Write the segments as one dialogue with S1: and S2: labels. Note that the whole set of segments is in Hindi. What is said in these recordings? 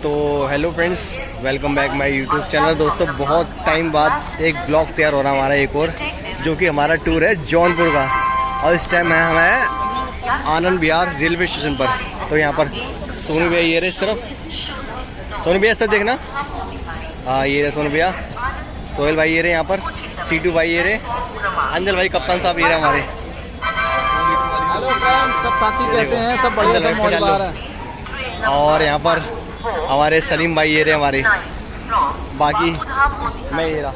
S1: तो hello friends, welcome back my YouTube channel. दोस्तों, बहुत टाइम बाद एक ब्लॉग तैयार हो रहा है हमारा एक और, जो कि हमारा टूर है जौनपुर का। और इस टाइम है हमें आनंद विहार रेलवे स्टेशन पर। तो यहाँ पर सोनू भैया ये रहे इस तरफ, सोनू भैया इस तरफ देखना। हाँ, ये रहे सोनू भैया, सोहेल भाई ये रहे यहाँ पर, सीटू भाई ये रहे, अंजल भाई कप्तान साहब ये रहे हमारे।
S2: हेलो फ्रेंड्स, सब साथी कैसे हैं? सब बढ़िया, सब मौजूद है।
S1: और यहाँ पर हमारे सलीम भाई ये रहे हमारे, बाकी मैं ये रहा।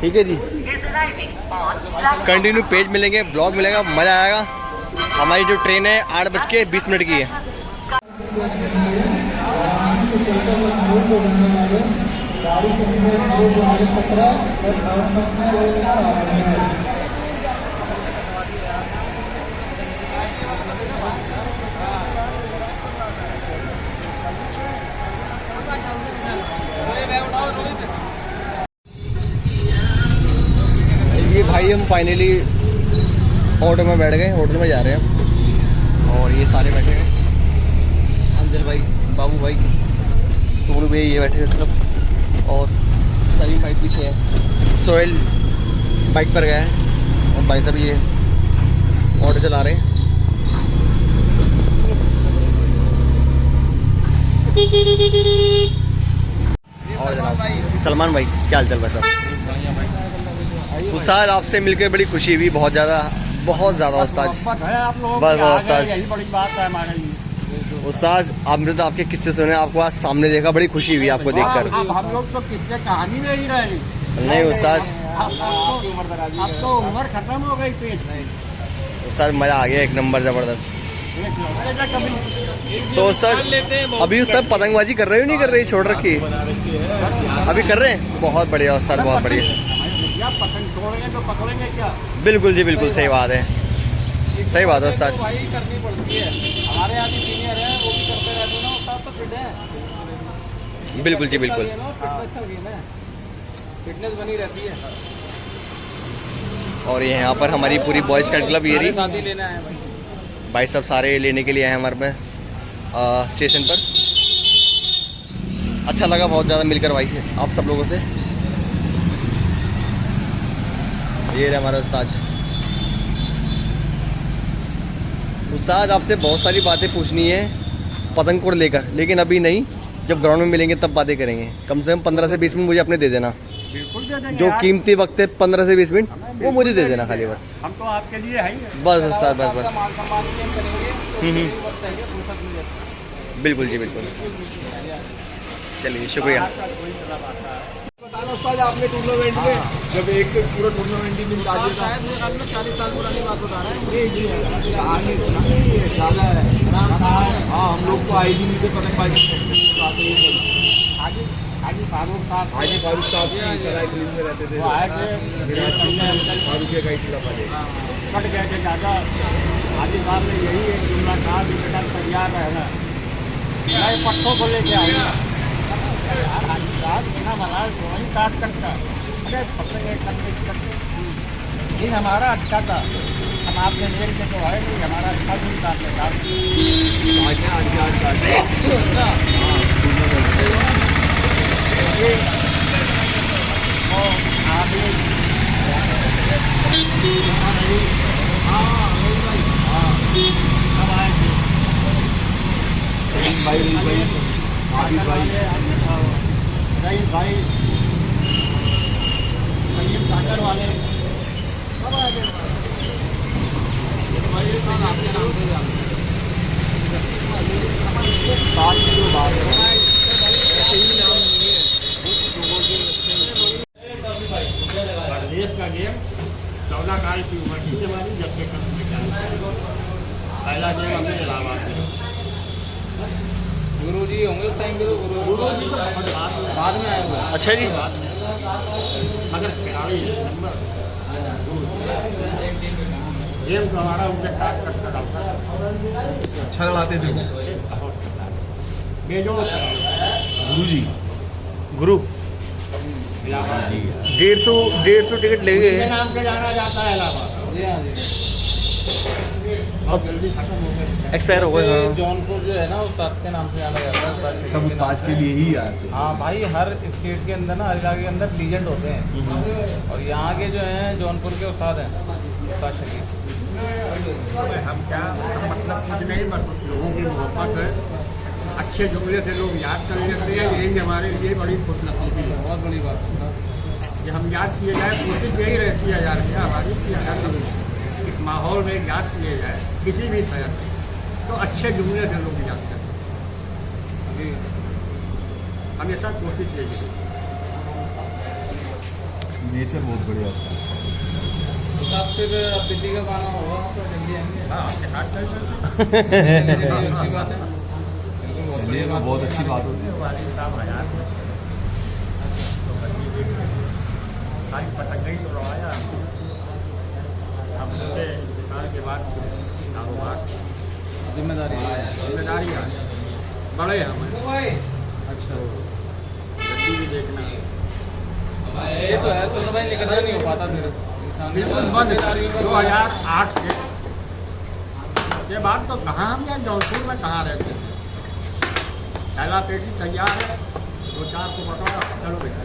S1: ठीक है जी, कंटिन्यू पेज मिलेंगे, ब्लॉग मिलेगा, मज़ा आएगा। हमारी जो ट्रेन है 8:20 की है। ये भाई हम फाइनली ऑटो में बैठ गए, होटल में जा रहे हैं। और ये सारे बैठे हैं, अंजल भाई, बाबू भाई, सोनू भाई ये बैठे हैं सिर्फ, और सलीम भाई पीछे है। सोहेल बाइक पर गया है और भाई साहब ये ऑटो चला रहे हैं। और जनाब सलमान भाई, क्या हाल चल रहा है? उस्ताद, आपसे मिलकर बड़ी खुशी हुई, बहुत ज़्यादा उस्ताद। बस उस्ताद,
S2: यही बड़ी बात है हमारे लिए।
S1: उस्ताद आपने तो आपके किस्से सुने, आपको आज सामने देखा, बड़ी खुशी हुई आपको देखकर।
S2: हम लोग तो किस्से कहानी में ही रहे।
S1: नहीं उस्ताद,
S2: अब तो उम्र खत्म हो गई पेट।
S1: उस्ताद मज़ा आ गया, एक नंबर ज़बरदस्त। तो सर अभी उस्ताद पतंगबाजी कर रहे हो नहीं कर रही, छोड़ रखी अभी कर रहे हैं? बहुत बढ़िया उस्ताद, बहुत बढ़िया।
S2: पतंग छोड़ेंगे तो पकड़ेंगे क्या?
S1: बिल्कुल जी, बिल्कुल सही बात है, सही बात है उस्ताद।
S2: भाई करनी पड़ती है, हमारे आदि सीनियर है वो भी करते रहते हैं ना उस्ताद, तो फिट है।
S1: बिल्कुल जी, बिल्कुल।
S2: फिटनेस का गेम है, फिटनेस बनी रहती है।
S1: और यहाँ पर हमारी पूरी बॉयज का क्लब ये रही,
S2: साथी लेना है
S1: भाई सब सारे लेने के लिए आए हमारे में स्टेशन पर। अच्छा लगा बहुत ज़्यादा मिलकर भाई आप सब लोगों से। ये रहे हमारा उस्ताद। उस्ताद आपसे बहुत सारी बातें पूछनी है पतंग को लेकर, लेकिन अभी नहीं, जब ग्राउंड में मिलेंगे तब बातें करेंगे। कम से कम 15 से 20 मिनट मुझे अपने दे देना।
S2: बिल्कुल दे देंगे
S1: जो
S2: यार।
S1: कीमती वक्त है 15 से 20 मिनट, वो मुझे दे देना खाली बस।
S2: हम तो आपके लिए है ही।
S1: बस उस्ताद, बस बस। बिल्कुल जी, बिल्कुल। चलिए, शुक्रिया।
S3: बताना उस्ताद, आपने टूर्नामेंट में जब एक से पूरा टूर्नामेंट ही निकाल दिया था।
S2: शायद 40 साल पुरानी बात बता रहे हैं।
S3: कहानी सुनानी है, ज़्यादा है। हाँ, हम लोग को आई भी नहीं थे पतंगबाजी
S2: हाजी फारूक
S3: साहब की सराय क्लीन में रहते थे, फारूक का ही टीला पाले
S2: कट गए थे ज़्यादा। हाजी साहब ने यही एक जुमला कहा कि बेटा तैयार रहना, नए पट्टों को लेके आएगा। यार हाजी साहब बिना महाराज वहीं काट करता, अरे पकड़ेंगे करने दिन हमारा अच्छा था। हम आपने मेल के तो है नहीं, हमारा अच्छा दिन काट लेता। भाई सागर वाले सब आए थे। आपके नाम से बात की जो बात है देश का गेम 14 साल की उम्र की हमारी, जब से कम पहला गेम हमने इलाहाबाद में। गुरु जी होंगे उस टाइम, गुरु जी बाद में आए हुए।
S1: अच्छा जी,
S2: मगर खिलाड़ी गेम तो हमारा उनके काट करता था।
S3: अच्छा लड़ाते थे
S2: बेजोड़
S3: गुरु जी।
S1: गुरु 150 टिकट ले गए।
S2: नाम से जाना जाता है इलाहाबाद। बहुत जल्दी खत्म हो गए।
S1: एक्सपायर हो गए, हाँ।
S2: जौनपुर जो है ना उस्ताद के नाम से जाना जाता है, उस्ताद शकील
S3: सब
S2: के
S3: उस
S2: नाम
S3: ताज
S2: से।
S3: के लिए ही आते हैं।
S2: हाँ भाई, हर स्टेट के अंदर ना, हर इलाके के अंदर लीजेंड होते हैं, और यहाँ के जो हैं जौनपुर के उस्ताद हैं, उस्ताद शकील। हम क्या मतलब कुछ नहीं, बस लोगों की मोहब्बत है, अच्छे जुमले से लोग याद कर लेते हैं, यही हमारे लिए बड़ी खुशनसीबी है, बहुत बड़ी बात है कि हम याद किए जाए। कोशिश यही रहती है यार क्या हमारी कि अगर इस माहौल में याद किए जाए किसी भी तरह से, तो अच्छे जुमले से लोग याद करें। अभी हमेशा कोशिश यही है।
S3: नेचर बहुत बढ़िया उसका।
S2: तो आप फिर दिल्ली का गाना होगा तो जल्दी आएंगे। हाँ, आपके हाथ में अच्छी बात है।
S3: चलिए, तो बहुत अच्छी बात होती है।
S2: सारी पटक गई तो रवाया अब साल के बाद कारोबार जिम्मेदारी बड़े हैं हमें। अच्छा, गड्डी भी देखना ये तो है। तो भाई निकलना नहीं हो पाता मेरे बिल्कुल बंद 2008 के बाद। तो कहाँ हम यार जौनपुर में कहाँ रहते थे। पहला पेटी तैयार है, 2-4 को बटोरा, चलो बेटा।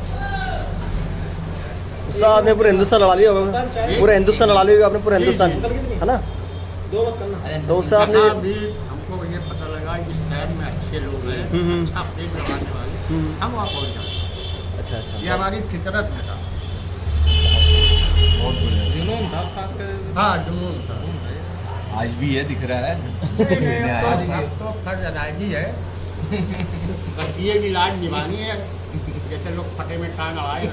S1: उससे आपने पूरे हिंदुस्तान लड़ा लिया होगा, पूरे हिंदुस्तान लड़ा लिया होगा आपने, पूरे हिंदुस्तान, है ना। तो उससे आपने
S2: भी हमको ये पता लगा कि शहर में अच्छे लोग हैं, अच्छा पेट लगाने वाले, हम वहाँ पहुँच जाए।
S1: अच्छा अच्छा,
S2: ये हमारी फितरत में था,
S3: बहुत बढ़िया।
S2: जुनून था, हाँ जुनून था।
S3: आज भी ये दिख रहा है।
S2: आज तो फर्ज अदायगी है, बस ये भी लाज निभानी है, जैसे लोग फटे में टांग अड़ाए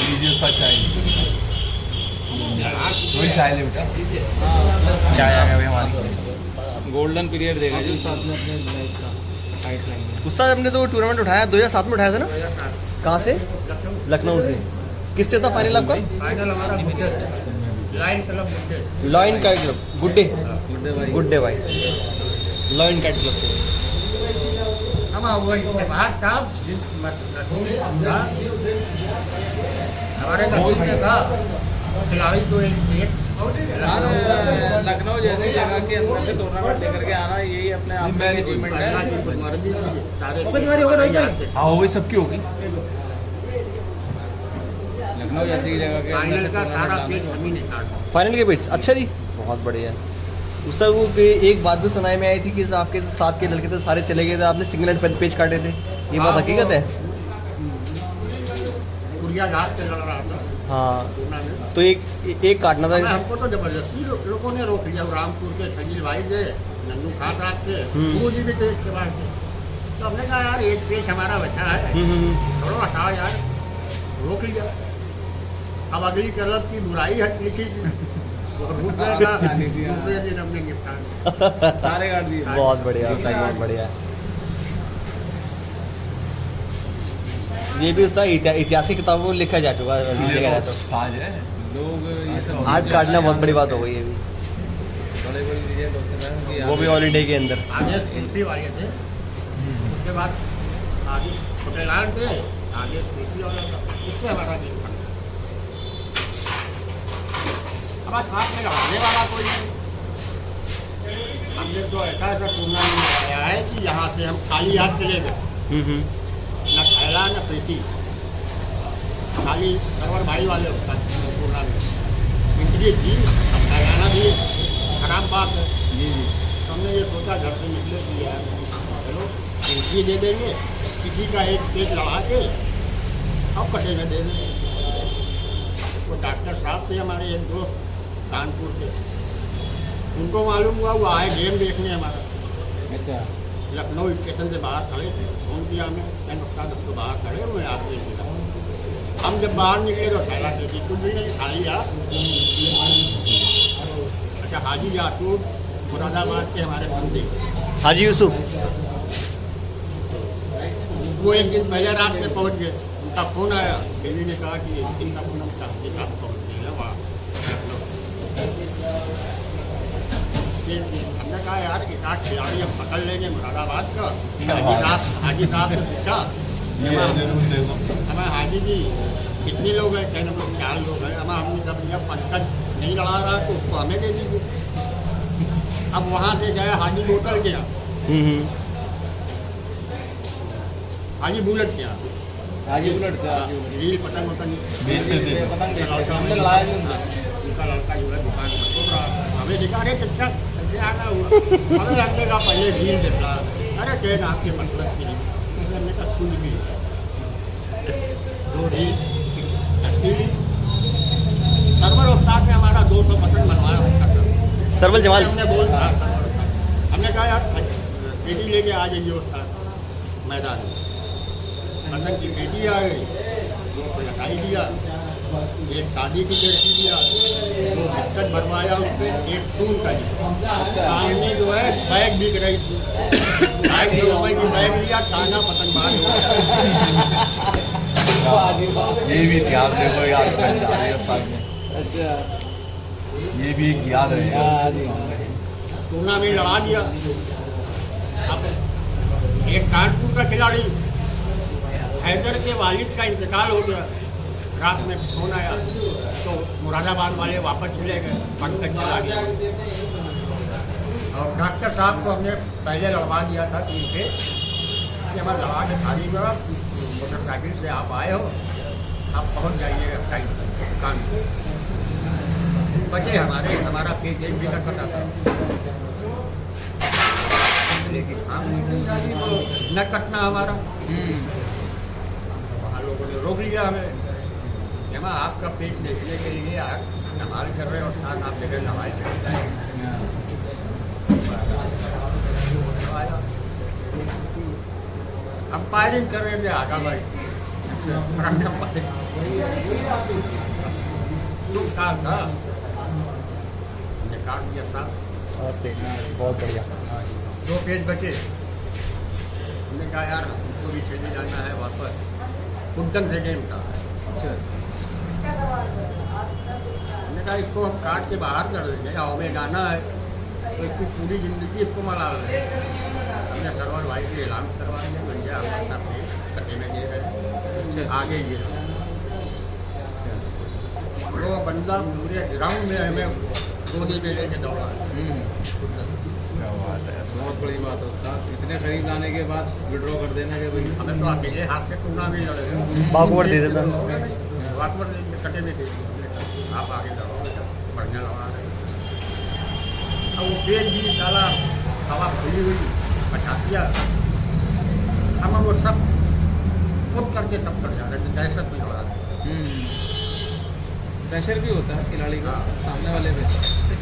S3: लीजिए उसका चाय। वही चाय ले बेटा। चाय आ गया भाई हमारी।
S2: गोल्डन पीरियड देगा जी साथ में अपने लाइफ का टाइट लाइन।
S1: उससे आपने तो टूर्नामेंट उठाया 2007 में उठाया था ना, कहाँ से? लखनऊ से। किससे था फाइनल आपका?
S2: फाइनल हमारा line club
S1: lion cat club, गुड्डे
S2: भाई,
S1: गुड्डे भाई, लॉयन कैट क्लब से।
S2: हम वही बाहर था हमारे था खिलाड़ी तो एक लखनऊ जैसी जगह के अंदर से टूर्नामेंट लेकर के आना, यही अपने आप में अचीवमेंट है।
S3: हाँ हो गई, सबकी होगी।
S2: लखनऊ जैसी जगह के अंदर का सारा पेज हम ही निकाला।
S1: फाइनल के बीच अच्छा जी, बहुत बढ़िया। उससे वो एक बात भी सुनाई में आई थी कि आपके साथ के लड़के थे सारे चले गए थे, आपने सिंगल हैंड पेज काटे थे, ये बात हकीकत है?
S2: कुरिया घाट से लड़ रहा था।
S1: हाँ, तो एक काटना था।
S2: हमको तो जबरदस्ती लोगों ने रोक लिया। रामपुर के शकील भाई थे, नन्नू खान साहब थे, गुरु जी भी थे इसके बाद से। तो हमने कहा यार एक पेज हमारा बचा है, थोड़ा हटाओ यार, रोक लिया। अब अगली क्लब की बुराई है लिखी दूसरे दिन हमने निपटा सारे काट दिए।
S1: बहुत बढ़िया, बहुत बढ़िया। ये भी उसका ऐतिहासिक किताबों में लिखा जा चुका है, देखा जाए तो।
S3: ताज है।
S2: लोग ये सब
S1: आर्ट काटना बहुत बड़ी बात हो गई है। ये भी
S2: बड़े बड़े लीजेंड होते हैं,
S1: वो भी ऑल इंडिया के अंदर।
S2: आगे एंट्री वाले थे, उसके बाद आगे छोटेलाल थे, आगे एंट्री वाला था, उससे हमारा गेम था। हमारे साथ में रहने वाला कोई नहीं। हमने तो ऐसा टूर्नामेंट आया है कि यहाँ से हम खाली हाथ चले गए, न खैला न प्रीति, खाली सरवर भाई वाले होता टूर्नामेंट। इंट्री थी, अब खैलाना भी खराब बात है जी। तो हमने ये सोचा घर से निकले कि यार चलो एंट्री दे देंगे, किसी का एक पेज लड़ा के अब कटे में दे देंगे। वो डॉक्टर साहब थे हमारे एक दोस्त कानपुर के, उनको मालूम हुआ वो आए गेम देखने हमारा। अच्छा, लखनऊ स्टेशन से बाहर खड़े थे, फोन किया हमें, तो बाहर खड़े हुए आते थे। हम जब बाहर निकले तो ठहरा थे कि कुछ भी नहीं, खाली आ। अच्छा, हाजी यासूर मुरादाबाद के हमारे बंदे,
S1: हाजी यूसुफ,
S2: वो एक दिन पहले रात में पहुंच गए। उनका फोन आया, बीवी ने कहा कि इनका फोन हम चाहते हैं, आप पहुँच गए वहाँ। हमने कहा यार एक आध खिलाड़ी हम पकड़ लेंगे मुरादाबाद का। हाजी साहब से पूछा, हमें हाजी जी कितने लोग हैं? कहने हम लोग 4 लोग हैं। हमने सब लिया, पंकज नहीं लड़ा रहा तो उसको हमें दे दीजिए। अब वहाँ से गया हाजी होटल गया, हाजी बुलेट गया,
S3: आगे बुलेट से
S2: रील पतंग
S3: बेचते थे।
S2: पतंग हमने लड़ाया नहीं था। उनका लड़का जो है दुकान में खोल रहा, हमें दिखा रहे चच्चा कैसे आना हुआ। हमें लगने का पहले रील देख रहा, अरे चैन आपके मतलब की नहीं। हमने कहा कुछ भी 2 रील सर्वर उस्ताद ने हमारा 200 पतंग बनवाया होता था।
S1: सरवल जमाल
S2: हमने बोल रहा, हमने कहा यार पेटी लेके आ जाइए उस्ताद मैदान में। पतंग की पेटी आ गई, 2 को लटाई दिया, एक शादी की लड़की दिया, 2 बिस्कट भरवाया उसमें, एक टूल का दिया। सामने जो है बैग बिक रही थी, 250 रुपए की बैग लिया, खाना पतंग बाहर हो गया।
S3: ये भी इतिहास देखो याद है उस्ताद में।
S2: अच्छा,
S3: ये भी एक याद है।
S2: टूर्नामेंट लड़ा दिया। अब एक कानपुर का खिलाड़ी हैदर के वालिद का इंतकाल हो गया। रात में फोन आया तो मुरादाबाद वाले वापस चले गए, पंकज चला गया। और डॉक्टर साहब को हमने पहले लड़वा दिया था टीम से कि हमारा लड़ा के खाली करो, मोटरसाइकिल से आप आए हो, आप पहुंच जाइएगा टाइम दुकान पर। बचे हमारा पेज एक भी कटा था, लेकिन हम न कटना हमारा। वहाँ लोगों ने रोक लिया हमें, जमा आपका पेज देखने के लिए नमाज कर रहे और साथ आप जगह नमाज कर अंपायरिंग कर रहे थे आगा भाई। था काट दिया साहब,
S1: बहुत बढ़िया।
S2: 2 पेज बचे। हमने कहा यार हमको भी चले जाना है वापस। उद्दन से गेम था। हमने कहा इसको हम काट के बाहर कर देंगे, गाँव में गाना है तो इसकी पूरी ज़िंदगी इसको मना रहे हैं। हमने सरवर भाई के ऐलान करवा दिया, भैया हम अपना पेज कटे में दे रहे हैं, आगे ये वो बंदा पूरे ग्राउंड में हमें गोदी में लेके दौड़ा।
S3: बहुत बड़ी बात है। इतने करीब लाने के बाद विड्रॉ कर देना कि भाई
S2: हमें तो अकेले हाथ से टूर्नामेंट लड़े,
S1: बागवाड़ दे देता,
S2: बागवाड़ कटे में दे आप आगे दौड़ो, बढ़िया लगा रहे। अब वो पेज भी डाला, हवा खुली हुई बचा दिया। हम वो सब खुद करके सब कर जा रहे थे, दहशत भी लगा।
S4: प्रेशर भी होता है खिलाड़ी का सामने वाले पे,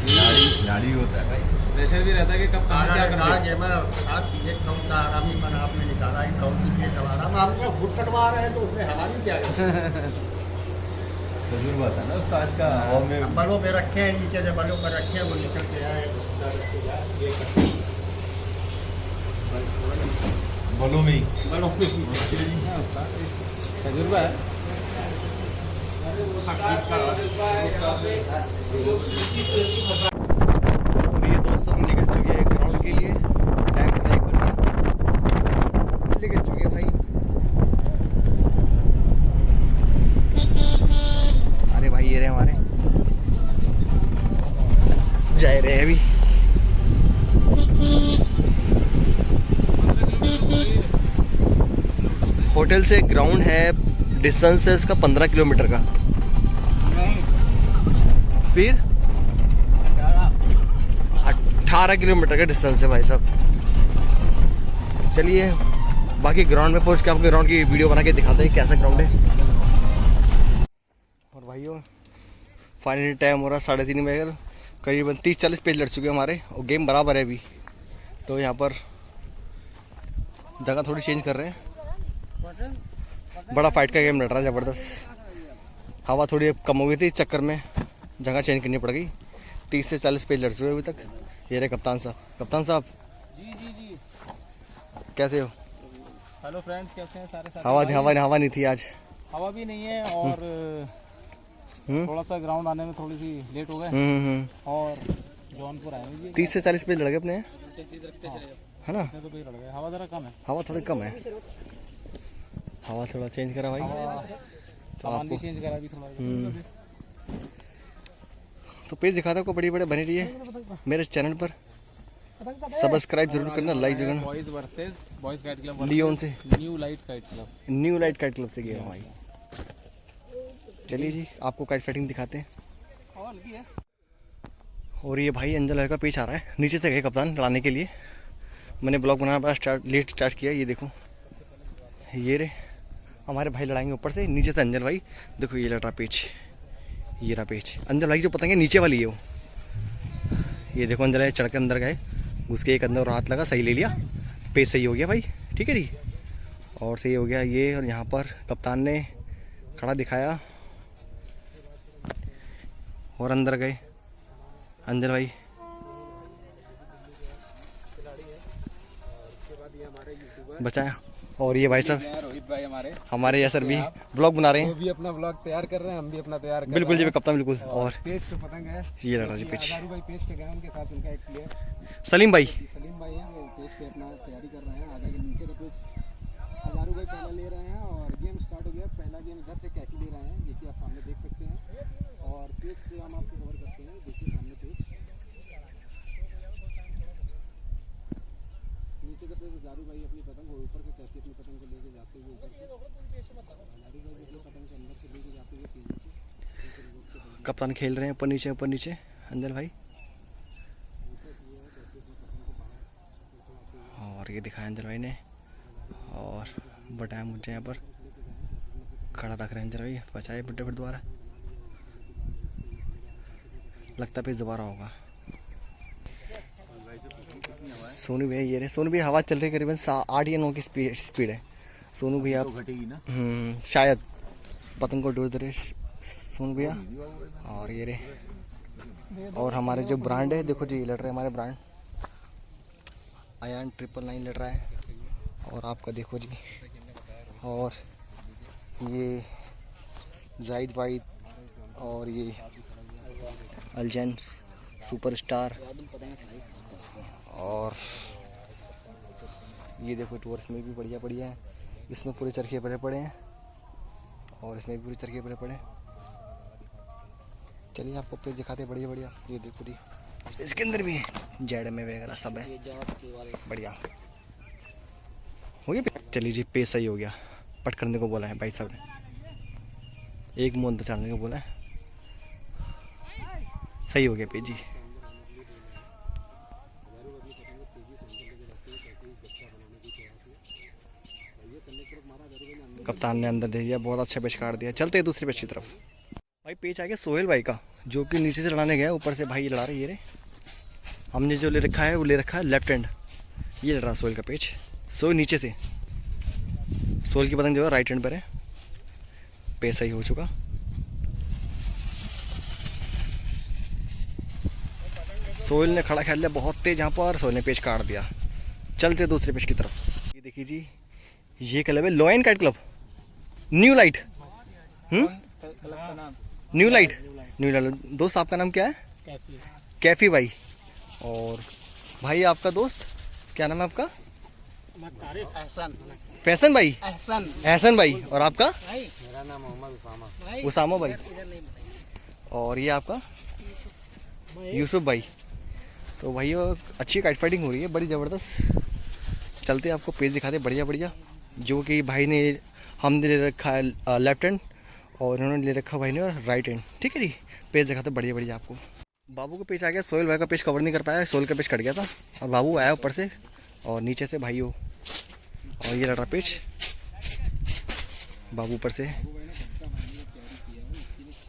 S3: खिलाड़ी होता है भाई।
S4: प्रेशर भी रहता है कि कब कहाँ क्या करना है।
S2: गेम साथ चीजें कौन सा आरामी बना आपने निकाला है, कौन सी चीज दबा रहा, हम क्या खुद कटवा रहे हैं तो उसमें हमारी क्या है।
S3: तजुर्बा था ना उस्ताद का। हवा में
S2: बलों पे रखे हैं, नीचे से बलों पर रखे हैं, वो निकल के आए
S3: बलों में ही
S2: बलों पे
S4: तजुर्बा है।
S1: ये दोस्तों हम निकल चुके हैं ग्राउंड के लिए। टाइम पूरा 1 बज गया, निकल चुके हैं भाई। अरे भाई ये रहे हमारे, जा रहे हैं अभी। होटल से ग्राउंड है, डिस्टेंस है इसका 15 किलोमीटर का। फिर 18 किलोमीटर का डिस्टेंस है भाई साहब। चलिए बाकी ग्राउंड में पहुंच के आपको ग्राउंड की वीडियो बना के दिखाते हैं कैसा ग्राउंड है। और भाइयों फाइनली टाइम हो रहा 3:30 बजे, करीबन 30-40 पेज लड़ चुके हैं हमारे और गेम बराबर है अभी। तो यहाँ पर जगह थोड़ी चेंज कर रहे हैं, बड़ा फाइट का गेम लड़ रहा है ज़बरदस्त। हवा थोड़ी कम हो गई थी, इस चक्कर में जगह चेंज करनी पड़ गई। 30 से 40 पेज लड़ चुके अभी तक। ये रहे कप्तान साहब। कप्तान साहब
S4: जी
S1: कैसे हो?
S4: हेलो फ्रेंड्स, कैसे हैं सारे?
S1: हवा नहीं थी आज।
S4: हवा भी नहीं है और थोड़ा सा ग्राउंड आने में थोड़ी सी लेट हो गए और जौनपुर आए हैं जी।
S1: 30 से 40 पेज लड़ गए अपने, है ना?
S4: तो पेज लड़ गए। हवा ज़रा कम है।
S1: हवा थोड़ी कम है, हवा थोड़ा चेंज करा भाई।
S4: सामान भी
S1: आपको
S4: चेंज करा भी थोड़ा।
S1: तो पेज दिखाता आपको, बड़ी बड़ी बनी रही है मेरे चैनल पर। सब्सक्राइब जरूर करना, लाइक जरूर करना।
S4: Boys versus boys kite club
S1: Leon से,
S4: new light kite club.
S1: New light kite club से गया हूँ भाई। चलिए जी आपको काइट फाइटिंग दिखाते हैं।
S4: और हल्की है।
S1: और ये भाई अंजल भाई का पेच आ रहा है, नीचे से गए कप्तान लाने के लिए। मैंने ब्लॉग बनाना बड़ा लेट स्टार्ट किया। ये देखो, ये रे हमारे भाई लड़ाएंगे ऊपर से, नीचे से अंजल भाई। देखो ये लड़ रहा पेच, ये रहा पेच। अंजल भाई जो पतंग है नीचे वाली है वो। ये देखो अंजल भाई चढ़ के अंदर गए, घुस के एक अंदर और हाथ लगा, सही ले लिया, पेच सही हो गया भाई। ठीक है जी, और सही हो गया ये। और यहाँ पर कप्तान ने खड़ा दिखाया और अंदर गए अंजल भाई। बचाया। और ये भाई साहब
S3: रोहित भाई
S1: हमारे यासर भी ब्लॉग बना रहे
S3: वो
S1: हैं।
S3: भी अपना ब्लॉग तैयार कर रहे हैं, हम भी अपना तैयार कर
S1: बिल्कुल
S3: रहे
S1: जी कप्तान बिल्कुल। और
S3: पेज पे पतंग है,
S1: ये लड़ रहा जी पेच।
S3: हजारू भाई पेज पे गए, उनके साथ उनका एक प्लेयर
S1: सलीम भाई,
S3: सलीम भाई हैं, वो पेज पे अपना तैयारी कर रहे हैं। आगे के नीचे का पेज हजारू भाई पहला ले रहे हैं और गेम स्टार्ट हो गया। पहला गेम इधर से कैफी ले रहे हैं, देखिए आप सामने देख सकते हैं। और पेज पे हम आपको कवर करते हैं, देखिए सामने पेज नीचे का पेज हजारू भाई अपनी पतंग और ऊपर से कैफी अपनी पतंग को लेके जाते हुए ऊपर से हजारू भाई अपनी पतंग को अंदर से लेके जाते हुए तेजी से
S1: कप्तान खेल रहे हैं ऊपर नीचे अंजल भाई। और ये दिखाया अंजल भाई ने, और बताया मुझे यहाँ पर खड़ा रख रहे हैं अंजल भाई। बचाए बुड्ढे फिर दोबारा, लगता पे दोबारा होगा। सोनू भैया ये रहे, सोनू भैया हवा चल रही है करीबन 8 या 9 की स्पीड है। सोनू भैया
S3: घटेगी ना
S1: शायद पतंग को डोर दे रहे सोनू भैया। और ये रहे, और हमारे जो ब्रांड है देखो जी, लड़ रहे हमारे ब्रांड आयान 999 लड़ रहा है। और आपका देखो जी, और ये जाहिद वाइद, और ये अलजेंस सुपरस्टार, और ये देखो टूर्स में भी बढ़िया बढ़िया है। इसमें पूरे चरखे बड़े पड़े हैं और इसमें भी पूरे चरखे बड़े पड़े हैं। चलिए आपको पेज दिखाते हैं बढ़िया बढ़िया। ये देखो जी, इसके अंदर भी है जेड में वगैरह सब है बढ़िया हो गया। चलिए जी पेज सही हो गया, पट करने को बोला है भाई साहब ने, एक मुंह अंदर चढ़ने को बोला है, सही हो गया पेज जी। कप्तान ने अंदर दे दिया, बहुत अच्छा पेच काट दिया। चलते हैं दूसरे पेच की तरफ। भाई पेच आ गया सोहेल भाई का, जो कि नीचे से लड़ाने गया, ऊपर से भाई ये लड़ा रहे। ये रे हमने जो ले रखा है वो ले रखा है लेफ्ट हैंड, ये लड़ रहा सोहेल का पेच। सोहेल नीचे से, सोहेल की पतंग जो है राइट हैंड पर है। पेच सही हो चुका। सोहेल ने खड़ा खेल लिया बहुत तेज यहाँ पर, सोहेल ने पेच काट दिया। चलते दूसरे पेच की तरफ। ये देखिए जी, ये क्लब है lion kite club, new light. New light दोस्त आपका नाम क्या है? कैफी भाई। और भाई आपका दोस्त क्या नाम है आपका? फैशन भाई, एहसन भाई। और आपका?
S3: मेरा नाम मोहम्मद
S1: उसामा भाई। और ये आपका? यूसुफ भाई। तो भाई अच्छी काइट फाइटिंग हो रही है, बड़ी ज़बरदस्त। चलते आपको पेज दिखाते बढ़िया बढ़िया, जो कि भाई ने, हमने ले रखा है लेफ्ट हैंड और इन्होंने ले रखा भाई ने राइट हैंड। ठीक है जी, पेज दिखाते बढ़िया बढ़िया आपको। बाबू का पेज आ गया, सोहेल भाई का पेज कवर नहीं कर पाया, सोहेल का पेज कट गया था और बाबू आया ऊपर से और नीचे से भाई हो। और ये लड़ रहा पेज, बाबू ऊपर से,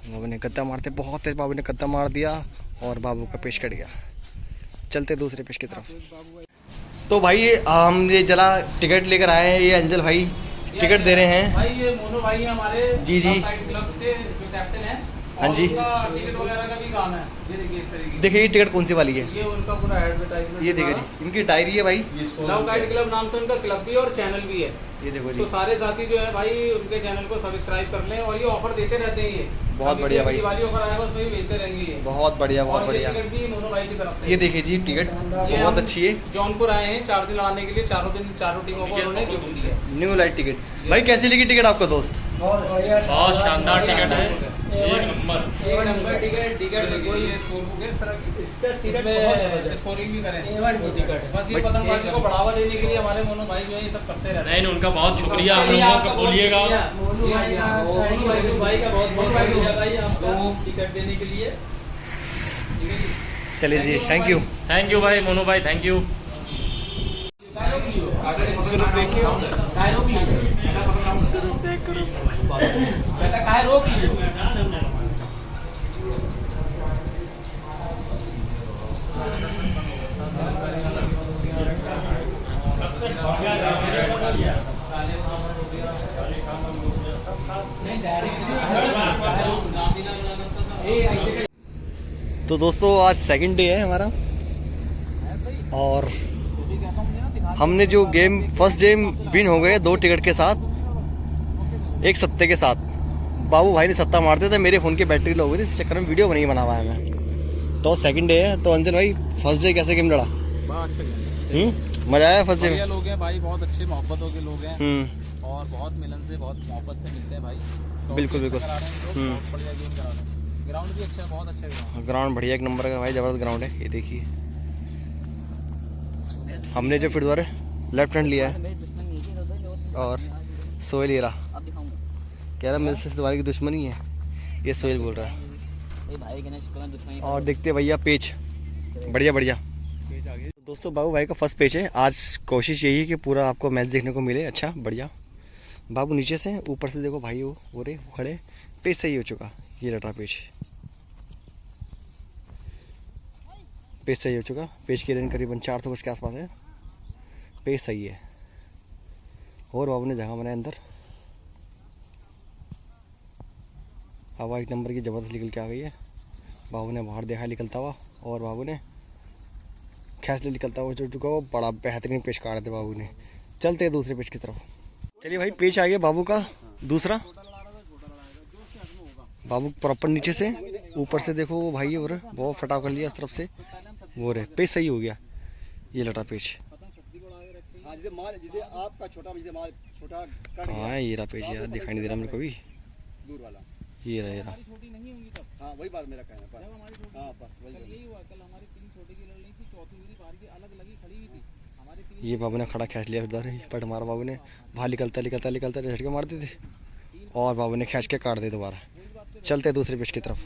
S1: बाबू ने गद्दा मारते बहुत तेज, बाबू ने गद्दा मार दिया और बाबू का पेज कट गया। चलते दूसरे पेज की तरफ। तो भाई हम ये जरा टिकट लेकर आए हैं, ये अंजल भाई टिकट दे रहे हैं।
S4: भाई ये मोनू भाई है हमारे
S1: जी जी
S4: क्लब के जो कैप्टन है।
S1: हाँ जी,
S4: टिकट वगैरह का भी काम है। ये देखिए इस तरीके
S1: देखिए ये टिकट कौन सी वाली है,
S4: ये उनका पूरा एडवर्टाइजमेंट।
S1: ये देखिए जी, इनकी डायरी है भाई,
S4: लव काइट क्लब नाम से उनका क्लब भी और चैनल भी है।
S1: ये देखो जी।
S4: तो सारे साथी जो है भाई उनके चैनल को सब्सक्राइब कर लें, और ये ऑफर देते रहते हैं। ये
S1: बहुत बढ़िया भाई,
S4: दिवाली ऑफर आया बस वही भेजते रहेंगे ये।
S1: बहुत बढ़िया बहुत
S4: और
S1: बढ़िया।
S4: ये टिकट भी मोनू भाई की तरफ से।
S1: ये देखिए जी टिकट
S4: ये
S1: बहुत
S4: हम
S1: अच्छी है।
S4: जौनपुर आए हैं 4 दिन आने के लिए, चारों दिन चारों टीमों को उन्होंने गिफ्ट दिया।
S1: New light ticket. भाई कैसी लगी टिकट आपका दोस्त?
S2: बहुत शानदार टिकट है, एक नंबर।
S4: टिकट कोई स्कोर बुक है इस तरह की, इसमें स्कोरिंग भी करें टिकट। बस ये पतंगबाजी को बढ़ावा देने के लिए हमारे मोनू भाई जो है ये सब करते रहते हैं।
S2: नहीं, उनका बहुत शुक्रिया हम लोगों को बोलिएगा।
S3: भाई का बहुत बहुत शुक्रिया भाई आपको टिकट देने के लिए।
S1: चलिए जी, थैंक यू।
S2: थैंक यू भाई मोनू भाई, थैंक यू।
S4: रोक लियो।
S1: तो दोस्तों आज सेकंड डे है हमारा, और हमने जो गेम फर्स्ट गेम विन हो गए 2 टिकट के साथ, 1 सत्ते के साथ। बाबू भाई ने सत्ता मारते थे, मेरे फ़ोन की बैटरी लो गई थी, इस चक्कर में वीडियो नहीं बना पाया मैं। तो सेकंड डे है। तो अंजन भाई फर्स्ट डे कैसे गेम लड़ा?
S4: बहुत अच्छे
S1: मज़ा आया फर्स्ट डे में?
S4: लोग हैं भाई, बहुत अच्छे मोहब्बतों के लोग हैं और बहुत मिलन से बहुत मोहब्बत से मिलते हैं भाई।
S1: बिल्कुल बिल्कुल।
S4: बहुत बढ़िया गेम करा रहे हैं। ग्राउंड भी अच्छा है, बहुत अच्छा ग्राउंड।
S1: ग्राउंड बढ़िया, 1 नंबर का भाई, ज़बरदस्त ग्राउंड है। ये देखिए हमने जो फिर दोबारा लेफ्ट हैंड लिया है और सोहेल ये रहा, कह रहा मेरे से तुम्हारी की दुश्मनी है, ये सोहेल बोल रहा है। और देखते भैया पेच, बढ़िया बढ़िया। दोस्तों बाबू भाई का फर्स्ट पेच है। आज कोशिश यही है कि पूरा आपको मैच देखने को मिले। अच्छा बढ़िया। बाबू नीचे से, ऊपर से देखो भाई, वो रे खड़े, पेच सही हो चुका। ये रटा पेच, पेच सही हो चुका। पेच की रेंज करीबन 400 गज के आसपास है। पेच सही है। और बाबू ने जगह बनाया अंदर, हवा 1 नंबर की ज़बरदस्त निकल के आ गई है। बाबू ने बाहर देखा निकलता हुआ, और बाबू ने खैस ले निकलता हुआ जो चुका। वो बड़ा बेहतरीन पेच काट दे बाबू ने। चलते हैं दूसरे पेच की तरफ। चलिए भाई, पेच आ गया बाबू का दूसरा। बाबू प्रॉपर नीचे से, ऊपर से देखो वो भाई, और बहुत फटाव कर लिया इस तरफ से, वो रहे। पेच सही हो गया। ये लटा पेच
S3: आपका छोटा
S1: कहाँ है? ये रहा पेच यार, दिखाई नहीं दे रहा मेरे को भी।
S3: दूर वाला
S1: ये रहा, ये रहा।
S3: हाँ वही बात मेरा कहना है। हाँ बस वही
S1: ये बाबू ने खड़ा खींच लिया उधर ही, पट मारा बाबू ने। बाहर निकलता निकलता निकलता झटके मार देते, और बाबू ने खींच के काट दे दोबारा। चलते दूसरे पिच की तरफ।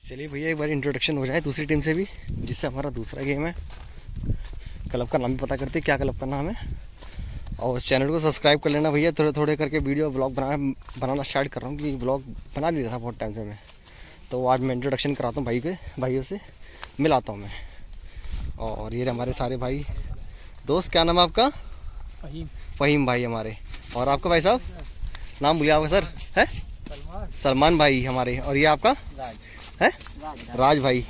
S1: चलिए भैया एक बार इंट्रोडक्शन हो जाए दूसरी टीम से भी, जिससे हमारा दूसरा गेम है। क्लब का नाम भी पता करते क्या क्लब का नाम है, और चैनल को सब्सक्राइब कर लेना भैया। थोड़े थोड़े करके वीडियो ब्लॉग बनाना स्टार्ट कर रहा हूँ, कि ब्लॉग बना नहीं रहा था बहुत टाइम से मैं। तो आज मैं इंट्रोडक्शन कराता हूँ भाइयों से मिलाता हूँ मैं। और ये हमारे सारे भाई दोस्त। क्या नाम है आपका? फ़हीम भाई हमारे। और आपका भाई साहब नाम भूलिए आपका सर? है सलमान भाई हमारे। और ये आपका है राज भाई।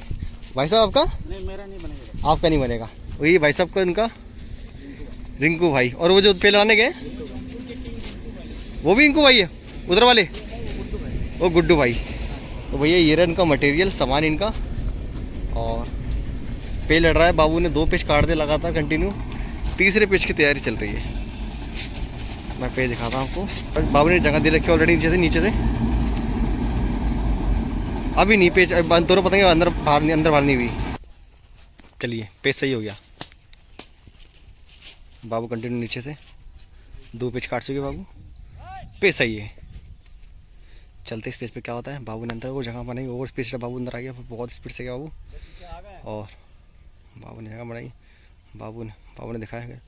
S1: भाई साहब आपका?
S3: नहीं मेरा नहीं बनेगा।
S1: आपका नहीं बनेगा। वही भाई साहब का, इनका रिंकू भाई। और वो जो पेल लाने गए वो भी रिंकू भाई है, उधर वाले वो गुड्डू भाई। तो भैया ये रहा इनका मटेरियल, सामान इनका। और पे लड़ रहा है। बाबू ने 2 पेच काट दे लगातार कंटिन्यू। तीसरे पेच की तैयारी चल रही है। मैं पेज दिखाता हूँ आपको। बाबू ने जगह दे रखी है ऑलरेडी नीचे से। अभी नहीं पेच दोनों पतंगे अंदर बाहर नहीं हुई। चलिए पेच सही हो गया। बाबू कंटिन्यू नीचे से 2 पेच काट चुके बाबू। पेच सही है। चलते इस पेच पे क्या होता है। बाबू ने अंदर वो जगह बनाई, ओवर स्पीड से बाबू अंदर आ गया, बहुत स्पीड से गया बाबू। और बाबू ने जगह बनाई, बाबू ने दिखाया,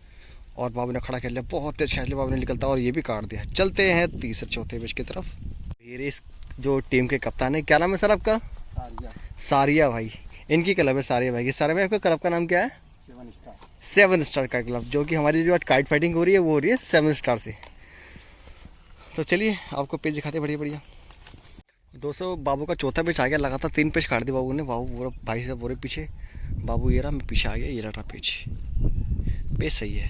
S1: और बाबू ने खड़ा खेल लिया, बहुत तेज खेल लिया बाबू ने निकलता, और ये भी काट दिया। चलते हैं तीसरे चौथे पेच की तरफ। ये इस जो टीम के कप्तान है, क्या नाम है सर आपका? सारिया भाई। इनकी क्लब है सारिया भाई की। सारिया भाई आपका क्लब का नाम क्या है? 7 स्टार का क्लब। जो कि हमारी जो आज काइट फाइटिंग हो रही है वो हो रही है 7 स्टार से। तो चलिए आपको पेज दिखाते बढ़िया बढ़िया। दोस्तों बाबू का चौथा पेच आ गया। लगातार 3 पेच काट दिए बाबू ने। बाबू पूरा भाई से पूरे पीछे। बाबू ये रहा, मैं पीछे आ गया। ये रहा पेच, पेच सही है।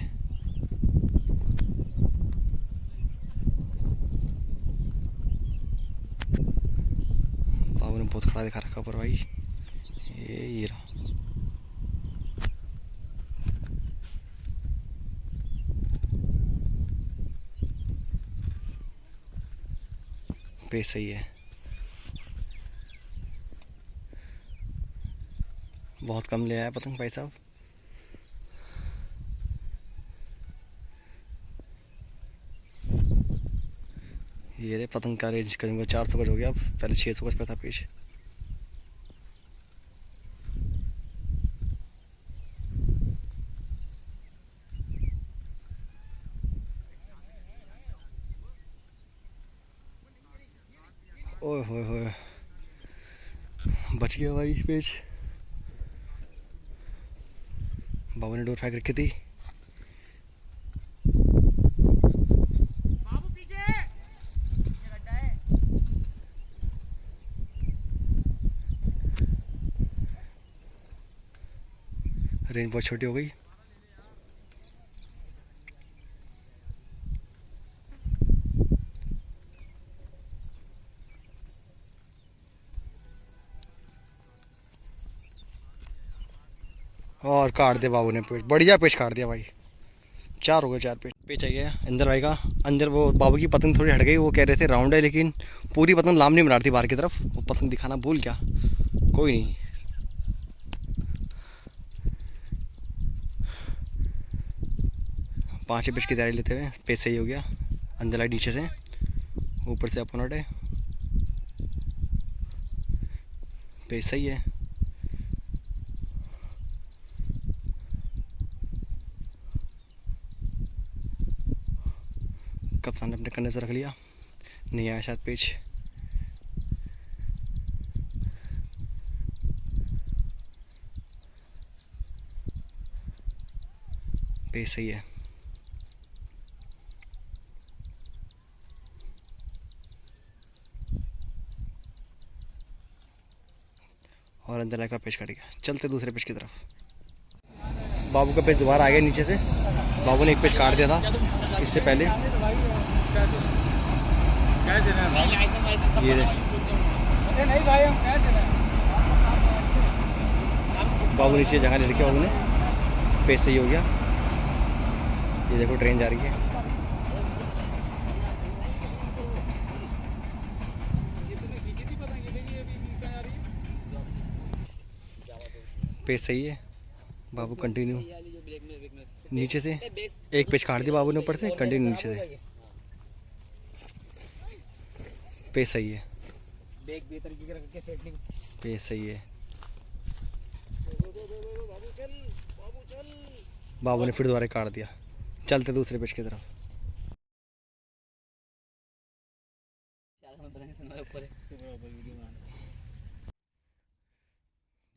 S1: बाबू ने बहुत खड़ा दिखा रखा पर भाई। ये रहा। पेस सही है, बहुत कम ले आया पतंग भाई साहब। ये रे पतंग का रेंज करूँगा 400 गज हो गया, अब पहले 600 गज पे था पेज। ओए होए होए, बच गया भाई पेज। बाबू ने डोर फेंक रखी थी। रेंज बहुत छोटी हो गई। और काट दिया बाबू ने पेच, बढ़िया पेच काट दिया भाई। 4 हो गए, 4 पेच चाहिए अंदर भाई का। अंदर वो बाबू की पतंग थोड़ी हट गई, वो कह रहे थे राउंड है, लेकिन पूरी पतंग लाम नहीं बना रही थी बाहर की तरफ, वो पतंग दिखाना भूल गया। कोई नहीं, पाँच पेच की तैयारी लेते हुए पेच सही हो गया। अंदर लाइट नीचे से, ऊपर से अपोनेंट है, पेच सही है। कप्तान ने अपने कन्ने से रख लिया, नहीं आया शायद पेच। पेच सही है। और अंदर लगा पेच कट गया। चलते दूसरे पेच की तरफ। बाबू का पेच दोबारा आ गया नीचे से। बाबू ने एक पेच काट दिया था इससे पहले। ये बाबू नीचे जगह ले रखी, बाबू ने पेच सही हो गया। ये देखो ट्रेन जा रही है। पेच सही है। बाबू कंटिन्यू नीचे से, एक पेच काट दिया बाबू ने ऊपर से, कंटिन्यू नीचे से। पेच सही है, पेच सही है। बाबू ने फिर दोबारा काट दिया। चलते दूसरे पेच की तरफ।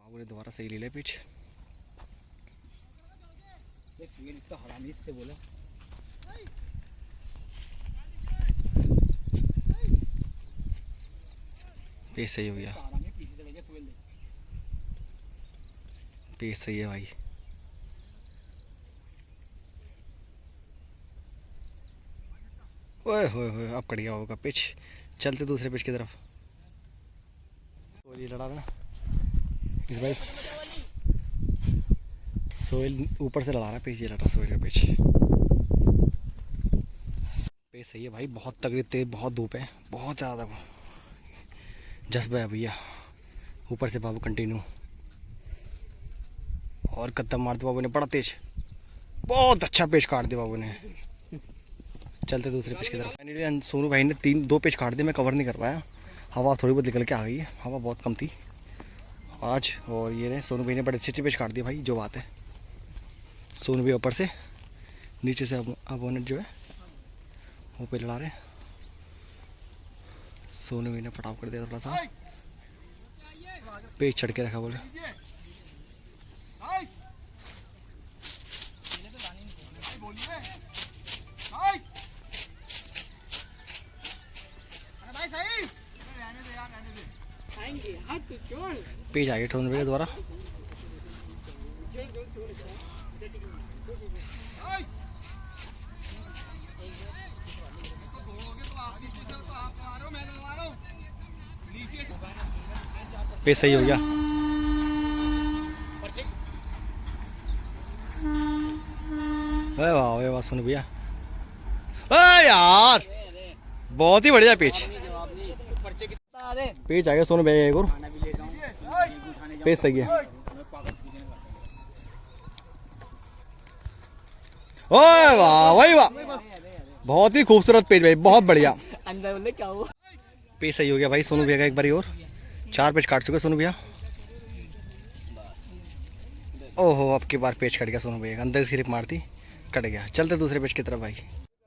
S1: बाबू ने दोबारा सही ले लिया पिच। पेच सही हो गया, पेच सही है भाई। ओए होए होए, अब कट गया होगा पिच। चलते दूसरे पिच की तरफ। सोहेल लड़ा ना इस भाई, सोहेल ऊपर से लड़ा रहा पिच, ये लड़ा सोहेल का पिच। पेच सही है भाई, बहुत तगड़ी तेज, बहुत धूप है, बहुत ज़्यादा जज्बा है भैया। ऊपर से बाबू कंटिन्यू, और कदम मार दिया बाबू ने, बड़ा तेज, बहुत अच्छा पेच काट दिया बाबू ने। चलते दूसरे पेच की तरफ। फाइनली सोनू भाई ने 2 पेच काट दिए, मैं कवर नहीं कर पाया, हवा थोड़ी बहुत निकल के आ गई है, हवा बहुत कम थी आज। और ये रहे सोनू भाई ने बड़े अच्छे पेच काट दिए भाई, जो बात है। सोनू भाई ऊपर से, नीचे से अपोनेंट जो है वो पे लड़ा रहे। सोनू भाई ने पटाव कर दिया थोड़ा सा, पेच चढ़ के रखा बोले। पेज आ गया सोनू भाई द्वारा। पेज सही हो गया। वाह वाह सोनू भैया, यार बहुत ही बढ़िया पेच। पेज आ गया सोनू भैया एक और
S3: खाना भी लेता हूँ, नींबू खाने जाऊँ।
S1: पेज सही है। ओए वाह वही वाह, बहुत ही खूबसूरत पेज भाई, बहुत बढ़िया।
S3: अंदर बोले क्या हुआ?
S1: पेज सही हो गया भाई सोनू भैया का एक बारी और। 4 पेज काट चुके सोनू भैया। ओहो अब की बार पेज कट गया सोनू भैया का, अंदर से सिर्फ मारती कट गया। चलते दूसरे पेज की तरफ भाई।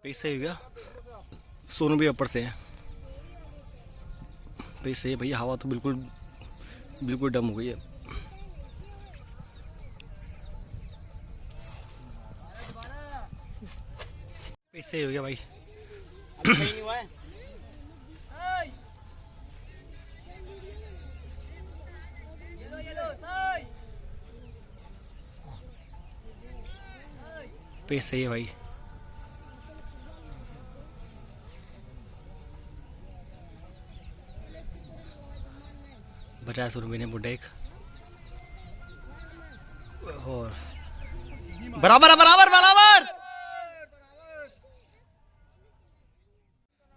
S1: पेज सही हो गया सोनू भैया ऊपर से है। पेज सही है भैया, हवा तो बिल्कुल बिल्कुल डम हो गई है। पेज सही हो गया भाई।
S3: अभी सही नहीं हुआ है।
S1: पेज सही है भाई। बचाया सोनू भैया ने बुड्ढा एक और बराबर बराबर बराबर।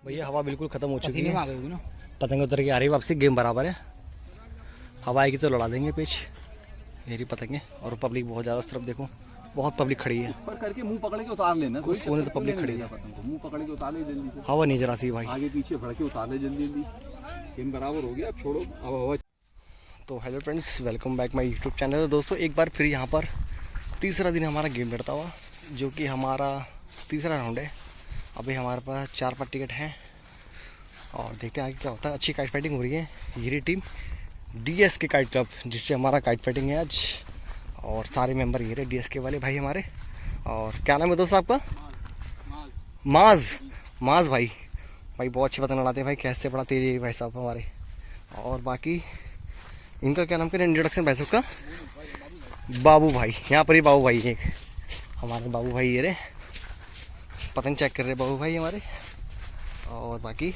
S1: भैया हवा बिल्कुल खत्म हो चुकी है,
S3: ना
S1: पतंग उतर के आ रही है वापसी। गेम बराबर है, हवा आएगी तो लड़ा देंगे पेच। मेरी पतंगे और पब्लिक बहुत ज़्यादा, उस तरफ देखो बहुत पब्लिक खड़ी है।
S3: ऊपर करके मुंह पकड़ के उतार लेना।
S1: कुछ कोने तो पब्लिक खड़ी है,
S3: पतंग को मुंह पकड़ के उतार ले जल्दी से।
S1: हवा नहीं जरा सी भाई।
S3: आगे पीछे भड़ के उतार ले जल्दी जल्दी। गेम बराबर हो गया, अब छोड़ो। अब हवा।
S1: तो hello friends, welcome back my YouTube channel. तो दोस्तों एक बार फिर यहाँ पर तीसरा दिन हमारा गेम बैठता हुआ, जो कि हमारा तीसरा राउंड है। अभी हमारे पास 4 पर टिकट हैं और देखते हैं आगे क्या होता है। अच्छी काइट फाइटिंग हो रही है। ये टीम डीएस के काइट क्लब, जिससे हमारा काइट फाइटिंग है आज। और सारे मेंबर ये रहे डीएस के वाले भाई हमारे। और क्या नाम है दोस्त आपका? माज भाई बहुत अच्छी पतंग लड़ाते हैं भाई। कैसे बड़ा तेज है भाई साहब हमारे। और बाकी इनका क्या नाम करें इंट्रोडक्शन भाई साहब का? बाबू भाई। यहाँ पर ही बाबू भाई एक हमारे बाबू भाई ये रहे, पतंग चेक कर रहे बाबू भाई हमारे। और बाकी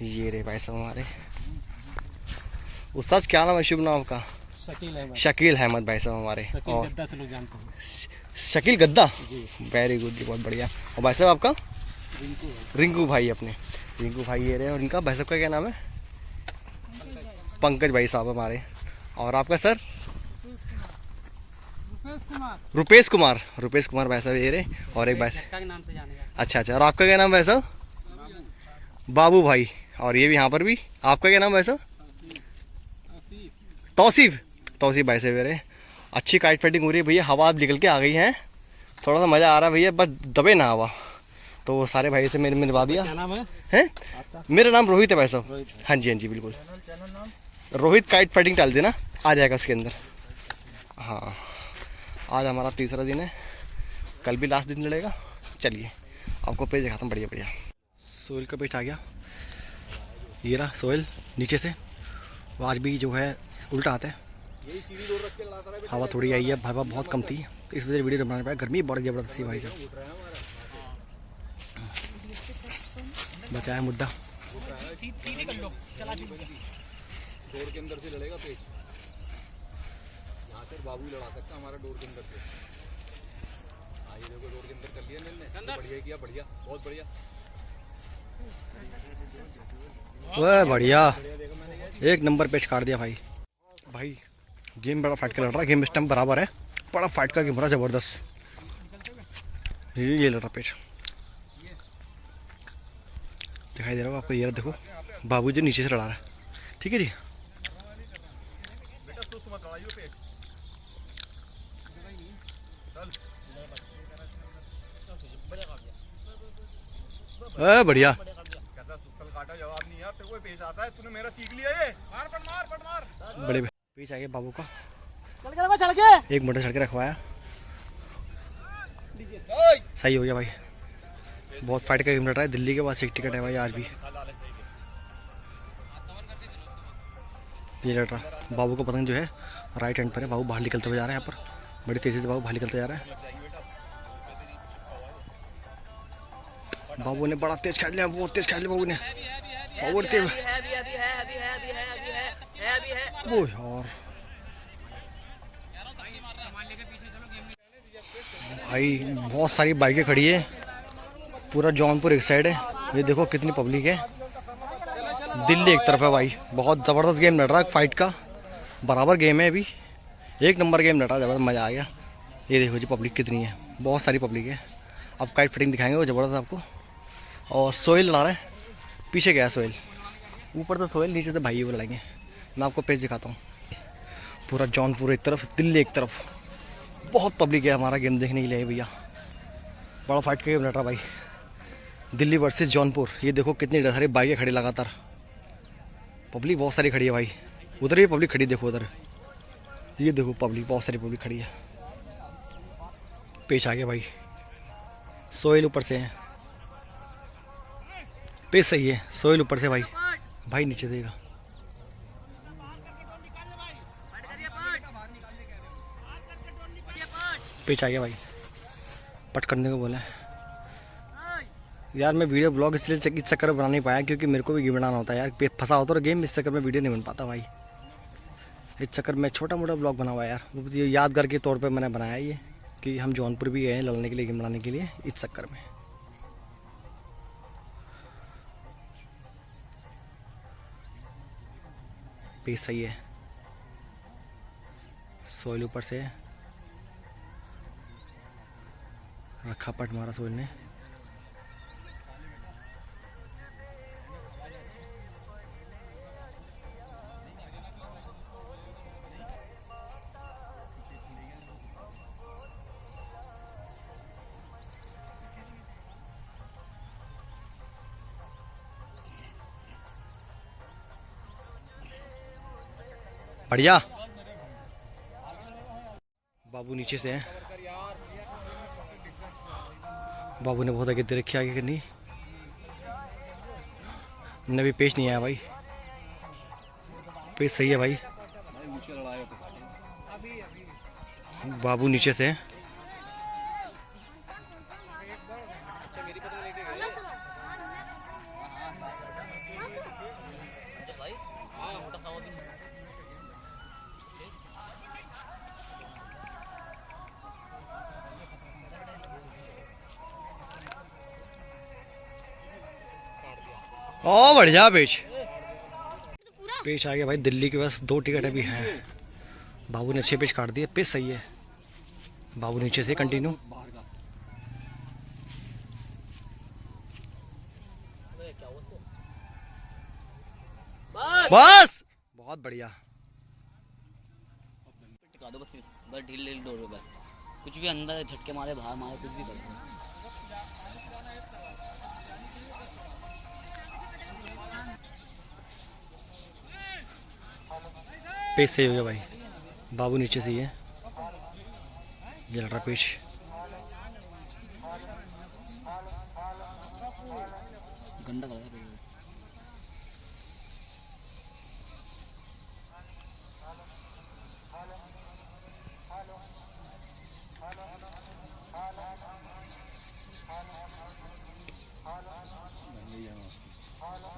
S1: ये रहे भाई साहब हमारे। उस्ताद क्या नाम है, शुभ नाम का? शकील अहमद भाई साहब हमारे। और शकील गद्दा, वेरी गुड, बहुत बढ़िया। और भाई साहब आपका? रिंकू भाई अपने रिंकू भाई ये रहे। और इनका भाई साहब का क्या नाम है? पंकज भाई साहब हमारे। और आपका सर? रुपेश कुमार भाई साहब ये रहे। और एक भाई अच्छा और आपका क्या नाम भाई साहब? बाबू भाई। और ये भी यहाँ पर भी, आपका क्या नाम भाई साहब? तौसीफ भाई साहब ये रहे। अच्छी काइट फाइटिंग हो रही है भैया। हवा अब निकल के आ गई है, थोड़ा सा मज़ा आ रहा है भैया, बस दबे ना हवा। तो वो सारे भाई से मैंने मिलवा दिया।
S3: क्या नाम
S1: है? मेरा नाम रोहित है भाई साहब। हाँ जी बिल्कुल। रोहित काइट फाइटिंग डाल देना, आ जाएगा उसके अंदर। हाँ आज हमारा तीसरा दिन है, कल भी लास्ट दिन लड़ेगा। चलिए आपको पेज दिखाता हूँ। बढ़िया सोहेल का पेज आ गया। ये रहा सोहेल नीचे से। वो आज भी जो है उल्टा आता है। हवा थोड़ी आई है, हवा बहुत कम थी, तो इस वजह से वीडियो बनाने पाया। गर्मी बड़ी ज़बरदस्त थी भाई साहब। बचाया मुद्दा।
S3: डोर के अंदर से लड़ेगा पेच। यहाँ से बाबू लड़ा सकता हमारा डोर के अंदर से। ये देखो डोर के अंदर कर लिया मैंने। बढ़िया किया, बढ़िया, बहुत बढ़िया।
S1: वह बढ़िया, एक नंबर पेच काट दिया भाई। गेम बड़ा फाइट का लड़ रहा है। गेम इस टाइम बराबर है, बड़ा फाइट का गेम हो रहा है ज़बरदस्त। ये लड़ रहा पेच दिखाई दे रहा होगा आपको। ये देखो बाबू जी नीचे से लड़ा रहा है। ठीक है जी। बढ़िया।
S3: जवाब नहीं यार, तेरे को पेच आता है, तूने मेरा सीख लिया ये। मार।
S1: बड़े पेच आ गया बाबू का।
S3: चल के
S1: एक मोटर चढ़ के रखवाया, सही हो गया भाई। बहुत फाइट का गेम लड़ रहा है। दिल्ली के पास एक टिकट है भाई आज भी। ये लड़ रहा बाबू का पतंग जो है राइट हैंड पर है। बाबू बाहर निकलते हुए जा रहा है। यहाँ पर बड़ी तेजी से बाबू बाहर निकलते जा रहा है। बाबू ने बड़ा तेज खेल लिया, बहुत तेज खेल लिया बाबू ने। और तेज वो यार भाई, बहुत सारी बाइकें खड़ी है। पूरा जौनपुर एक साइड है। ये देखो कितनी पब्लिक है। दिल्ली एक तरफ है भाई, बहुत ज़बरदस्त गेम लड़ रहा है, फाइट का बराबर गेम है अभी, एक नंबर गेम लड़ रहा है, ज़बरदस्त मज़ा आ गया। ये देखो जी पब्लिक कितनी है, बहुत सारी पब्लिक है। अब काइट फिटिंग दिखाएंगे वो ज़बरदस्त आपको। और सोहेल लड़ा रहा है, पीछे गया सोहेल, ऊपर तो सोहेल, नीचे से भाई वो लड़ाएंगे। मैं आपको पेज दिखाता हूँ। पूरा जौनपुर एक तरफ, दिल्ली एक तरफ, बहुत पब्लिक है हमारा गेम देखने के लिए भैया। बड़ा फाइट का गेम लड़ रहा भाई, दिल्ली वर्सेस जौनपुर। ये देखो कितनी सारी बाइकें खड़ी लगातार, पब्लिक बहुत सारी खड़ी है भाई। उधर भी पब्लिक खड़ी, देखो उधर, ये देखो पब्लिक, बहुत सारी पब्लिक खड़ी है। पेच आ गया भाई, सोहेल ऊपर से है, पेच सही है, सोहेल ऊपर से भाई, भाई नीचे देगा। पेच आ गया भाई, पट करने को बोला है यार। मैं वीडियो ब्लॉग इसलिए इस चक्कर में बना नहीं पाया क्योंकि मेरे को भी गेम बनाना होता है यार, फंसा होता है गेम, इस चक्कर में वीडियो नहीं बन पाता भाई। इस चक्कर में छोटा मोटा ब्लॉग बना हुआ है यार, ये यादगार के तौर पे मैंने बनाया ये कि हम जौनपुर भी गए हैं लड़ने के लिए, गेम बनाने के लिए, इस चक्कर में। पेस सही है, सोहेल ऊपर से रखा, पट मारा सोहेल ने। बढ़िया, बाबू नीचे से है, बाबू ने बहुत आगे दे रखी, आगे करनी, ने भी पेश नहीं आया भाई, पेश सही है भाई। बाबू नीचे से है, ओ बढ़िया पेच, पेच आ गया भाई। दिल्ली के पास 2 टिकट अभी हैं, बाबू ने 6 पेच काट दिए, पेच सही है। बाबू नीचे से कंटिन्यू, बस बहुत बढ़िया।
S5: टिका दो बस ढील डोर बस, कुछ भी अंदर झटके मारे, बाहर मारे, कुछ भी कर।
S1: पेच सही हो गया भाई, बाबू नीचे से ही है, ये लड़ रहा पेच।
S5: गंदा कर रहा है।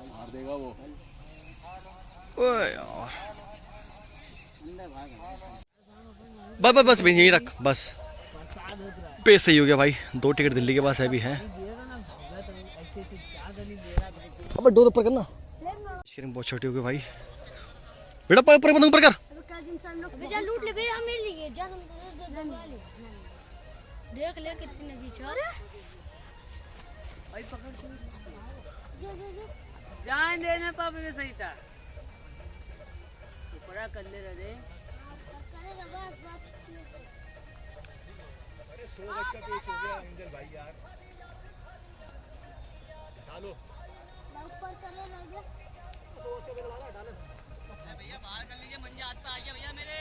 S3: मार देगा वो।
S1: ओए यार, बस बस बस यहीं रख बस। पेच सही हो गया भाई, 2 टिकट दिल्ली के पास है भी हैं। अब डोर ऊपर करना, स्क्रीन बहुत छोटी हो गई भाई, बेटा ऊपर कर।
S6: लूट ले भैया मेरे लिए, देख ले कितनी नदी छोड़ भाई, पकड़ जान देने पर भी सही था, ऊपरा कर ले रे। अरे 100 गज का पेच हो गया एंजल भाई यार, डालो ऊपर चले लगे तो से डालो डालो भैया, बाहर कर लीजिए, मंजे हाथ पे आ गया भैया मेरे।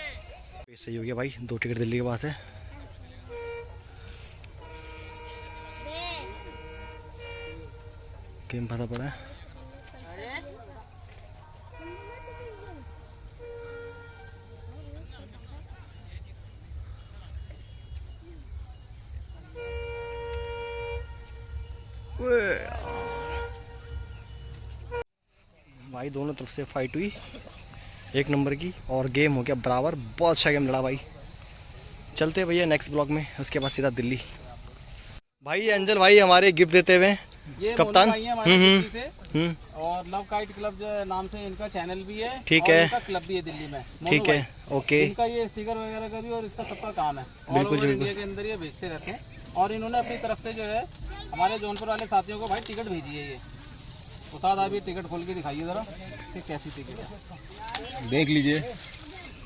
S1: पेच सही हो गया भाई, 2 टिकट दिल्ली के पास है। गेम फंसा पड़ा है, भाई दोनों तरफ से फाइट हुई 1 नंबर की, और गेम हो गया बराबर। बहुत अच्छा गेम लड़ा भाई। चलते भैया नेक्स्ट ब्लॉग में, उसके बाद सीधा दिल्ली। भाई एंजल भाई हमारे गिफ्ट देते हुए
S4: ये
S1: कप्तान?
S4: मोनू भाई हैं हमारे दिल्ली से,
S1: हम्म,
S4: और लव काइट क्लब जो नाम से इनका चैनल भी है।
S1: ठीक
S4: और
S1: है।
S4: इनका क्लब भी है दिल्ली में। मोनू
S1: ठीक है,
S4: भाई।
S1: ओके।
S4: इनका ये स्टिकर वगैरह का भी और इसका सबका काम है। ऑल
S1: बिल्कुल,
S4: ओवर
S1: बिल्कुल।
S4: इंडिया के अंदर ये भेजते रहते हैं। और इन्होंने अपनी तरफ से जो है हमारे जौनपुर वाले साथियों को भाई टिकट भेजी है। ये उस्ताद आप ये टिकट खोल के दिखाइए जरा कि कैसी टिकट है।
S3: देख लीजिए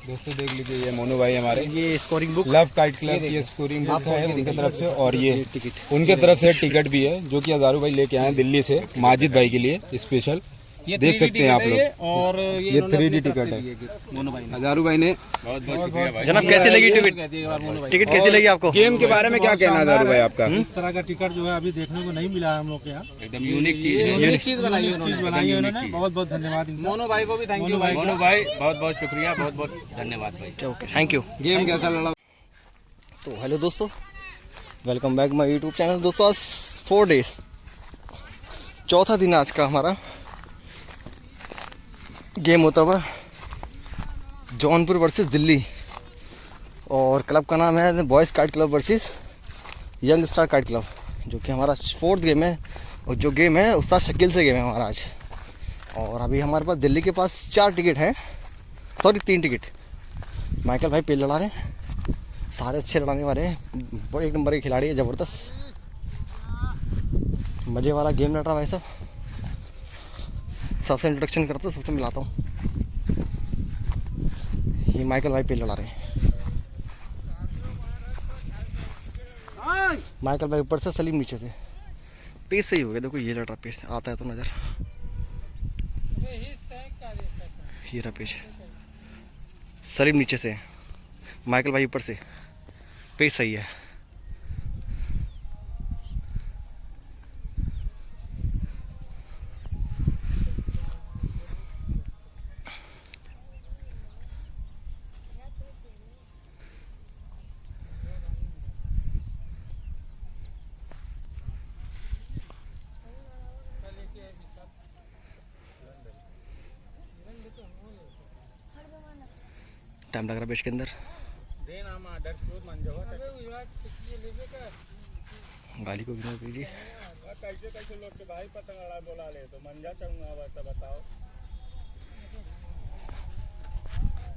S3: दोस्तों, देख लीजिए, ये मोनू भाई हमारे
S1: ये scoring book,
S3: love kite club की स्कोरिंग बुक है उनके तरफ से, और ये उनके तरफ से टिकट भी है जो कि हजारू भाई लेके आए हैं दिल्ली से माजिद भाई के लिए स्पेशल।
S4: ये
S3: देख
S4: 3D
S3: सकते हैं आप
S4: टिकट है
S3: लोग,
S4: ये, और
S3: ये
S4: इन्होंने
S3: 3D
S4: अपनी तरफ
S3: टिकट
S4: से
S3: है।
S4: दी गिफ्ट मोनू भाई ने।
S3: हजारू भाई ने
S1: जनाब कैसी लगी टिकट?
S4: कह दिए एक बार मोनू भाई।
S1: टिकट कैसी लगी आपको?
S3: गेम के बारे में क्या कहना है हजारू भाई आपका?
S2: इस तरह का टिकट जो है अभी देखने को नहीं मिला है हम लोग के यहाँ।
S3: एकदम यूनिक
S4: ये यूनिक चीज बनाई है
S2: चीज
S4: उन्होंने।
S2: बनाई है उन्होंने, बहुत बहुत धन्यवाद इनका।
S4: मोनू भाई को भी थैंक यू भाई।
S3: मोनू भाई बहुत बहुत शुक्रिया, बहुत बहुत धन्यवाद भाई।
S1: Okay, thank you.
S3: गेम कैसा लड़ा?
S1: तो हेलो दोस्तों, welcome back my YouTube channel. दोस्तों आज 4 डेज, चौथा दिन आज का हमारा गेम होता हुआ जौनपुर वर्सेस दिल्ली, और क्लब का नाम है boys kite club versus young star kite club, जो कि हमारा 4th गेम है। और जो गेम है उस्ताद शकील से गेम है हमारा आज। और अभी हमारे पास दिल्ली के पास 4 टिकट हैं, सॉरी 3 टिकट। माइकल भाई पेल लड़ा रहे हैं, सारे अच्छे लड़ाने वाले हैं, बड़े एक नंबर के खिलाड़ी है, ज़बरदस्त मज़े वाला गेम लड़ रहा भाई साहब। सबसे इंट्रोडक्शन करता हूँ, सबसे मिलाता हूँ। ये माइकल भाई पेल लड़ा रहे हैं। माइकल भाई ऊपर से, सलीम नीचे से। पेस सही हो गया, देखो ये लड़ रहा, पेस आता है तो नज़र। ये रहा पेज, सलीम नीचे से, माइकल भाई ऊपर से। पेस सही है। टाइम लग रहा है पेज के अंदर। गाली को इग्नोर कीजिए।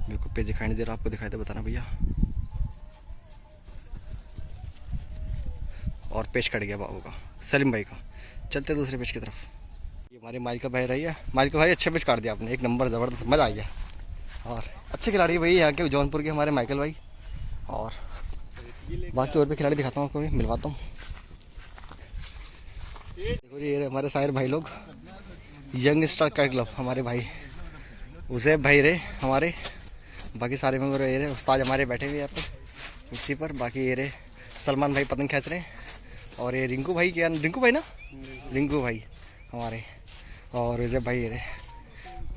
S1: मेरे को पेज दिखाई नहीं दे रहा, आपको दिखाई दे बताना भैया। और पेज कट गया बाबू का, सलीम भाई का। चलते दूसरे पेज की तरफ। ये हमारे माइकल भाई रही है। माइकल भाई अच्छे पेज काट दिया आपने, एक नंबर, ज़बरदस्त, मज़ा आ गया। और अच्छे खिलाड़ी भाई यहाँ के जौनपुर के हमारे माइकल भाई। और बाकी और भी खिलाड़ी दिखाता हूँ, आपको भी मिलवाता हूँ। देखो जी, ये हमारे सारे भाई लोग, यंग स्टार काइट क्लब हमारे भाई, उसे भाई रे हमारे। बाकी सारे मेंबर ये रहे, उस्ताद हमारे बैठे हुए यहाँ पर कुर्सी पर। बाकी ये रहे सलमान भाई पतंग खींच रहे हैं। और ये रिंकू भाई, क्या रिंकू भाई ना, रिंकू भाई हमारे। और ये भाई ये रहे।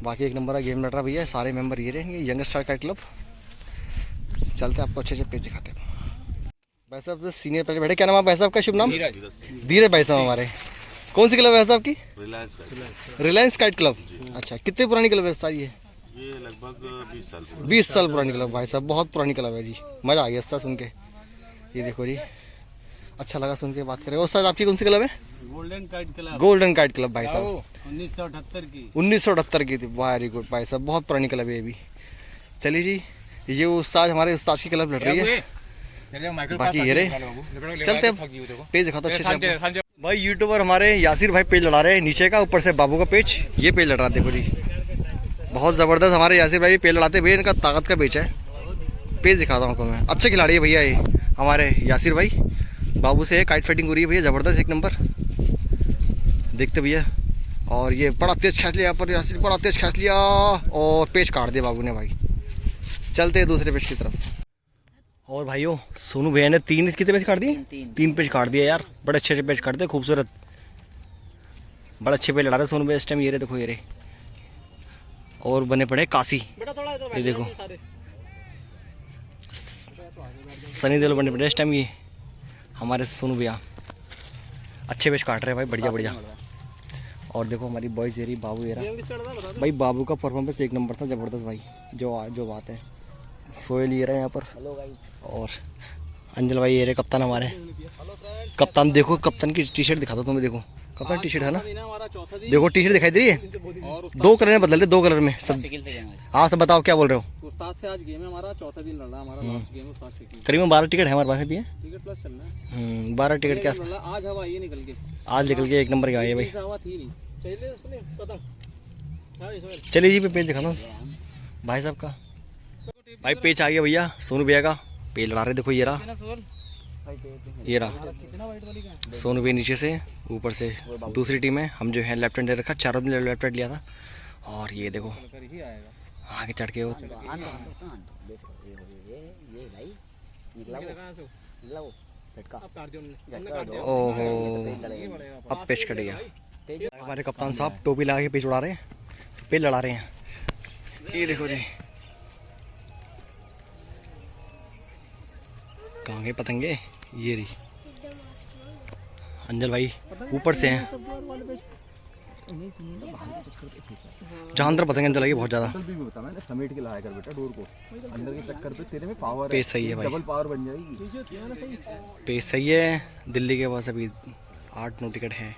S1: बाकी एक नंबर का गेम लड़ रहा भैया, सारे मेंबर ये रहेंगे, यंग स्टार काइट क्लब। चलते आपको अच्छे पेज दिखाते हैं। भाई साहब सीनियर पहले बैठे, क्या नाम है भाई साहब का? शुभ नाम? धीरज भाई साहब हमारे। कौन सी क्लब है साहब की? Reliance kite club. अच्छा, कितनी पुरानी क्लब है सर ये?
S7: लगभग
S1: 20 साल पुरानी क्लब भाई साहब, बहुत पुरानी क्लब है जी। मज़ा आ गया सर सुन के। ये देखो जी, अच्छा लगा सुन के बात करें। और सर आपकी कौन सी क्लब है?
S2: Golden kite club.
S1: Golden kite club भाई साहब,
S2: 1978 की।
S1: 1978 की थी। वेरी गुड भाई साहब, बहुत पुरानी क्लब है ये भी। चलिए जी, ये उस्ताद हमारे उस्ताद की क्लब लड़ रही है। बाकी ये रहे, चलते पेज दिखाता अच्छे से भाई। यूट्यूबर हमारे यासिर भाई पेज लड़ा रहे हैं, नीचे का, ऊपर से बाबू का पेज। ये पेज लड़ रहा है, देखो जी, बहुत ज़बरदस्त हमारे यासिर भाई पेज लड़ाते भैया। इनका ताकत का पेज है। पेज दिखाता हूँ आपको मैं। अच्छे खिलाड़ी है भैया ये हमारे यासिर भाई। बाबू से काइट फाइटिंग हो रही है भैया, ज़बरदस्त, एक नंबर। देखते भैया। और ये बड़ा तेज खींच लिया यहाँ पर यासिर, बड़ा तेज खींच लिया और पेज काट दिया बाबू ने भाई। चलते हैं दूसरे पेज की तरफ। और भाइयों सोनू भैया ने कितने पेज काट दिए? 3 पेज काट दिए यार, बड़े अच्छे पेज काट दिए, खूबसूरत, बड़े अच्छे पेज लड़ा रहे सोनू भैया इस टाइम। ये रहे देखो, ये रहे। और बने पड़े काशी, ये देखो सनी देओल बने पड़े इस टाइम। ये हमारे सोनू भैया अच्छे पेज काट रहे हैं भाई, बढ़िया बढ़िया। और देखो हमारी बॉयज एरी, बाबू एरा भाई। बाबू का परफॉर्मेंस एक नंबर था, ज़बरदस्त भाई। जो बात है। सोहेल ये रहा है यहाँ पर। और अंजल भाई ये रहे कप्तान हमारे। कप्तान देखो, कप्तान की टी शर्ट दिखाता तुम्हें, देखो कपड़ा टी शर्ट है ना,
S3: हमारा चौथा दिन
S1: देखो टी शर्ट दिखाई दे रही है,
S3: और
S1: 2 कलर में बदल रहे, 2 कलर में सब।
S5: साइकिल से गए हमारे।
S1: हाँ सब बताओ क्या बोल रहे हो।
S3: उस्ताद से आज गेम है हमारा, चौथा दिन लड़ रहा है हमारा, लास्ट गेम उस्ताद से की।
S1: करीबन 12 टिकट है हमारे पास भी है।
S3: टिकट प्लस चल रहा है।
S1: 12 टिकट के आस
S3: लड़ रहा है। आज हवा ये निकल के,
S1: आज निकल के 1 नंबर के आए भाई।
S3: हवा थी नहीं। चलिए उसने पता
S1: चलिए जी, पेज दिखाता हूँ भाई साहब का। भाई पेज आ गया भैया, सोनू भैया का पेज लड़ा रहे, देखो ये रहा, ये रहा सोनू भैया नीचे से, ऊपर से दूसरी टीम है। हम जो है लेफ्ट हैंड दे रखा, चारों दिन लेफ्ट हैंड लिया था। और ये देखो आगे चढ़ के वो
S5: ये भाई निकला वो झटका।
S1: ओहो, अब पेच कट गया। हमारे कप्तान साहब टोपी लगा के पेच उड़ा रहे हैं, पेच लड़ा रहे हैं। ये देखो जी, कहाँ गए पतंगे, ये रही। अंजल भाई ऊपर से हैं, जहाँ अंदर पतंगे अंदर लगी बहुत ज्यादा।
S3: समेट के लाया कर बेटा डोर को, अंदर के चक्कर पे तेरे में पावर
S1: पेच सही है भाई,
S3: डबल पावर बन जाएगी।
S1: पेच सही है। दिल्ली के पास अभी 8-9 टिकट है।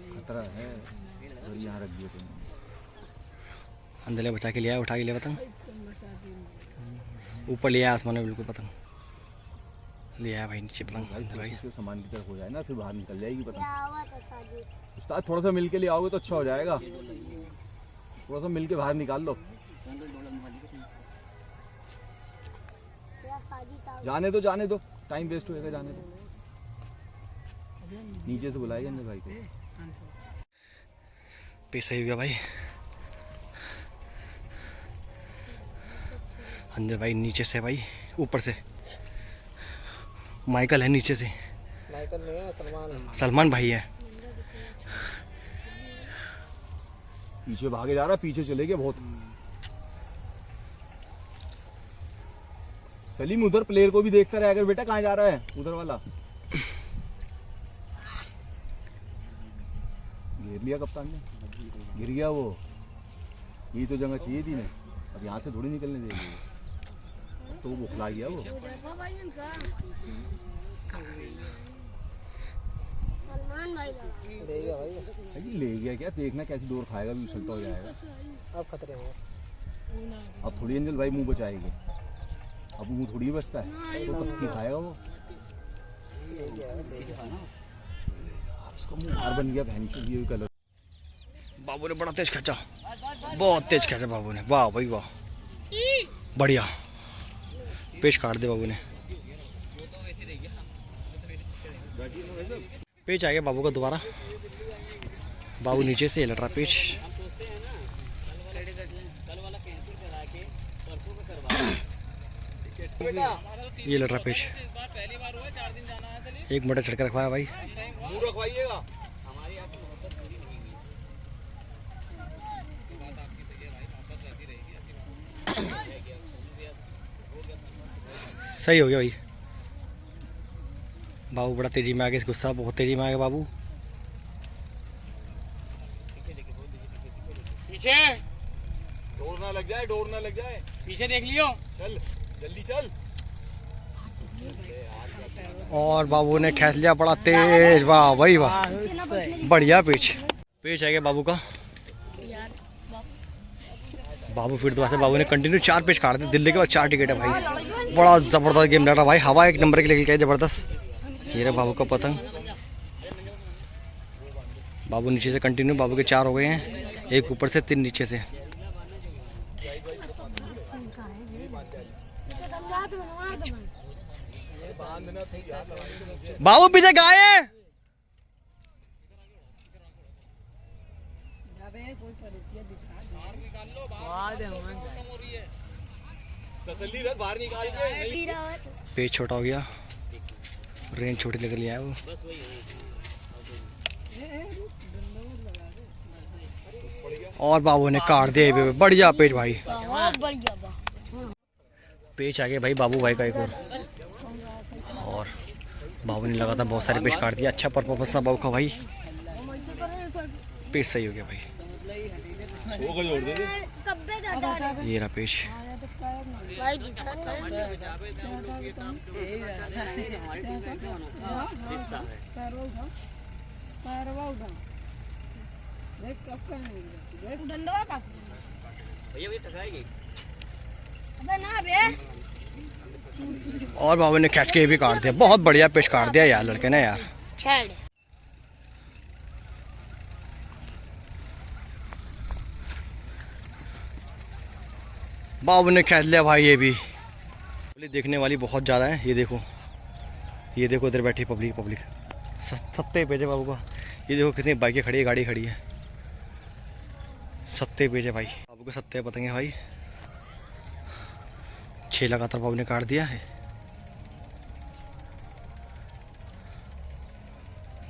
S3: खतरा है और यहाँ रख दिया तुमने।
S1: अंदर ले बचा के लिया, उठा के लिया पतंग, ऊपर लिया आसमान में बिल्कुल पतंग लिया भाई, नीचे पतंग अंदर भाई।
S3: सामान की तरफ हो जाए ना, फिर बाहर निकल जाएगी पतंग। उस्ताद थोड़ा सा मिल के लिए आओगे तो अच्छा हो जाएगा, थोड़ा सा मिल के बाहर निकाल लो। जाने दो टाइम वेस्ट होएगा, जाने दो। नीचे से बुलाएगा अंजल भाई को।
S1: पैसा ही हो गया भाई। अंदर भाई नीचे से भाई, ऊपर से माइकल है, नीचे से
S3: माइकल नहीं है, सलमान है।
S1: सलमान भाई है।
S3: पीछे भागे जा रहा, पीछे चले गए बहुत। सलीम उधर प्लेयर को भी देखता रहे, अगर बेटा कहाँ जा रहा है, उधर वाला घेर लिया कप्तान ने, गिर गया वो। ये तो जगह चाहिए थी ना, अब यहाँ से थोड़ी निकलने देगी, तो वो बुखला गया वो। ले गया क्या, देखना कैसी डोर खाएगा, भी उछलता हो जाएगा। अब खतरे हो, अब थोड़ी अंजल भाई मुंह बचाएगी, अब मुंह थोड़ी बचता है, तो तब खाएगा वो। उसका मुंह बाहर बन गया बहन चोद, ये कलर।
S1: बाबू ने बड़ा तेज खींचा, बहुत तेज खींचा बाबू ने, वाह भाई वाह, बढ़िया पेच काट दे बाबू ने। पेच आ गया बाबू का दोबारा, बाबू नीचे से लट रहा पेच। ये लट रहा पेच, 1 मीटर चढ़ के रखवाया भाई। सही हो गया भाई। बाबू बड़ा तेजी में आ गया, गुस्सा बहुत तेजी में आ गया बाबू।
S2: पीछे
S3: डोर ना लग जाए, डोर ना लग जाए,
S2: पीछे देख लियो,
S3: चल जल्दी चल।
S1: और बाबू ने खींच लिया बड़ा तेज, वाह भाई वाह, बढ़िया पेच। पेच आ गया बाबू का। बाबू फिर दोबारा से बाबू ने कंटिन्यू 4 पेच काट दिए। दिल्ली के बाद 4 टिकट है भाई, बड़ा जबरदस्त गेम लड़ रहा भाई। हवा 1 नंबर के लेके गया जबरदस्त। ये रहा बाबू का पतंग, बाबू नीचे से कंटिन्यू, बाबू के 4 हो गए हैं, 1 ऊपर से 3 नीचे से। बाबू पीछे गाय है,
S3: तसल्ली रख, बाहर निकाल के।
S1: पेज छोटा हो गया, रेंज छोटी लेकर लिया है वो। और बाबू ने काट दिए, बढ़िया पेज भाई। पेज आ गया भाई बाबू भाई का एक और बाबू ने लगातार बहुत सारे पेज काट दिया। अच्छा परफॉर्मेंस था बाबू का भाई, पेज सही हो गया भाई। ये रहा पेज,
S6: भाई दिखा डंडवा का अबे ना बे।
S1: और बाबू ने खींच के ये भी काट दिया, बहुत बढ़िया पेश काट दिया यार लड़के ने यार।
S6: छेड़
S1: बाबू ने खींच लिया भाई ये भी। देखने वाली बहुत ज़्यादा है, ये देखो इधर बैठी पब्लिक सत्ते पेज है बाबू का। ये देखो कितनी बाइकें खड़ी है, गाड़ी खड़ी है, सत्ते पेज है भाई बाबू के, सत्ते पतंगे भाई। 6 लगातार बाबू ने काट दिया है।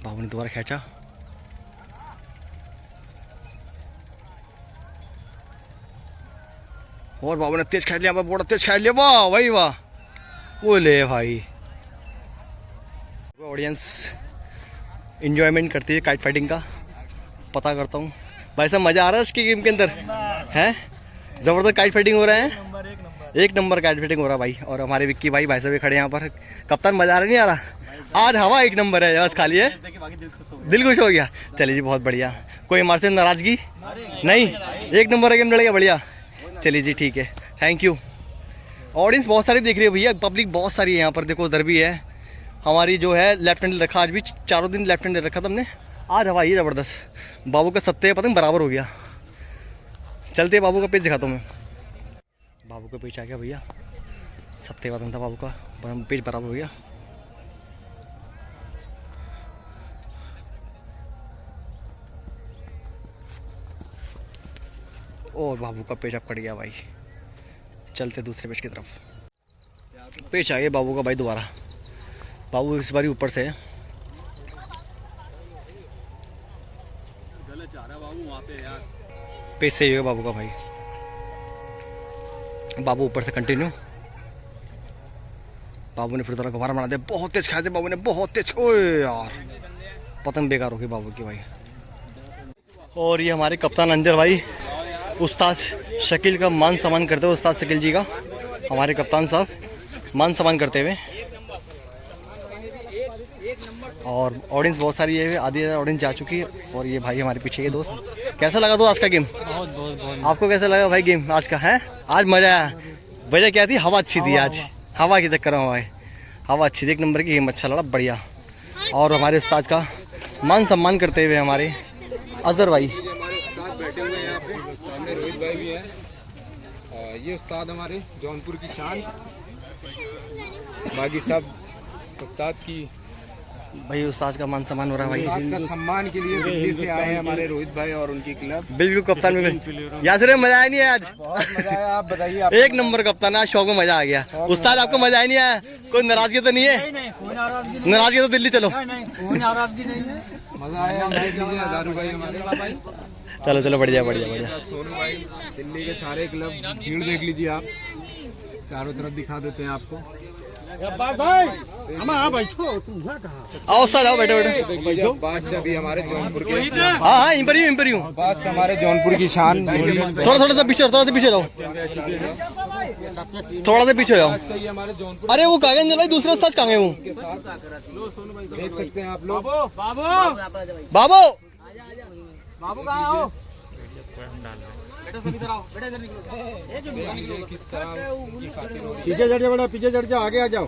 S1: बाबू ने दोबारा खींचा, और बाबू ने तेज खेल लिया, बड़ा तेज खेल लिया, वाह भाई वाह। वो ले भाई, ऑडियंस इंजॉयमेंट करती है काइट फाइटिंग का, पता करता हूँ भाई साहब मजा आ रहा है इसकी गेम के अंदर है। जबरदस्त काइट फाइटिंग हो रहा है, एक नंबर काइट फाइटिंग हो रहा है भाई। और हमारे विक्की भाई साहब भी खड़े हैं यहाँ पर। कप्तान मजा आ रहा नहीं आ रहा? आज हवा एक नंबर है, बस खाली है, दिल खुश हो गया। चलिए जी बहुत बढ़िया, कोई हमारे से नाराजगी नहीं, एक नंबर गेम लड़ेगा बढ़िया। चलिए जी ठीक है, थैंक यू। ऑडियंस बहुत सारी देख रही है भैया, पब्लिक बहुत सारी है यहाँ पर। देखो उधर भी है हमारी जो है लेफ्ट हैंड रखा, आज भी 4 दिन लेफ्ट हैंड रखा था हमने। आज हवा ये ज़बरदस्त, बाबू का सत्ते पतंग बराबर हो गया। चलते बाबू का पेज दिखाता हूँ मैं। बाबू का पेज आ गया भैया, सत्ते पतंग था बाबू का, पेज बराबर हो गया। और बाबू का पेज अब कट गया भाई। चलते दूसरे पेज की तरफ। पेज आ गया बाबू का भाई दोबारा। बाबू इस बारी ऊपर से है, गलत जा रहा है बाबू वहाँ पे यार। पेज सही होगा बाबू का भाई। बाबू ऊपर से कंटिन्यू। बाबू ने फिर दोबारा गुब्बारा बना दिया, बहुत तेज खाए थे बाबू ने, बहुत तेज। ओए यार पतंग बेकार हो गई बाबू की भाई। और ये हमारे कप्तान अंजर भाई, उस्ताद शकील का मान सम्मान करते हुए, उस्ताद शकील जी का हमारे कप्तान साहब मान सम्मान करते हुए। और ऑडियंस बहुत सारी है, आधी ऑडियंस जा चुकी है। और ये भाई हमारे पीछे के दोस्त। कैसा लगा दोस्त आज का गेम? बहुत आपको कैसा लगा भाई गेम आज का? है आज मजा आया। वजह क्या थी? हवा अच्छी थी आज, हवा के चक्कर में हवा अच्छी थी, एक नंबर की गेम, अच्छा लगा बढ़िया। और हमारे उस्ताद का मान सम्मान करते हुए हमारे अजहर भाई
S3: बैठे हुए हैं यहाँ पे, सामने रोहित भाई भी हैं। ये उस्ताद हमारे जौनपुर की शान, बाकी सब उस्ताद की
S1: भाई। उस्ताद का मान सम्मान हो रहा है भाई।
S3: उस्ताद का सम्मान के लिए दिल्ली से आए हैं हमारे रोहित भाई और उनकी क्लब।
S1: बिल्कुल कप्तान में यहाँ से मजा आया नहीं है आज?
S3: बहुत मजा आया, आप बताइए। आप
S1: एक नंबर कप्तान है, शौक में मजा आ गया। उस्ताद आपको मजा ही नहीं आया? कोई नाराजगी तो नहीं है? नाराजगी तो दिल्ली चलो।
S3: मजा आया, दारू भाई हमारे।
S1: चलो चलो बढ़िया बढ़िया बढ़िया।
S3: सोनू भाई, दिल्ली के सारे क्लब, भीड़ देख लीजिए आप, चारों तरफ दिखा देते हैं आपको।
S1: आओ सर आओ, बैठो बैठो।
S3: बादशाह भी हमारे जौनपुर के,
S1: हाँ हाँ इम्पर हूँ।
S3: बादशाह हमारे जौनपुर की शान।
S1: थोड़ा सा पीछे, थोड़ा सा पीछे रहो, थोड़ा सा पीछे रहो।
S3: सही हमारे जौनपुर।
S1: अरे वो कागज भाई दूसरे सच कहाँ गए वो?
S3: देख सकते हैं आप लोग।
S1: बाबू
S2: बाबू कहाँ हो?
S3: किस तरह की खातिर हो रही है।
S2: पीछे चढ़ जा बेटा, पीछे चढ़ जा, आगे आ जाओ।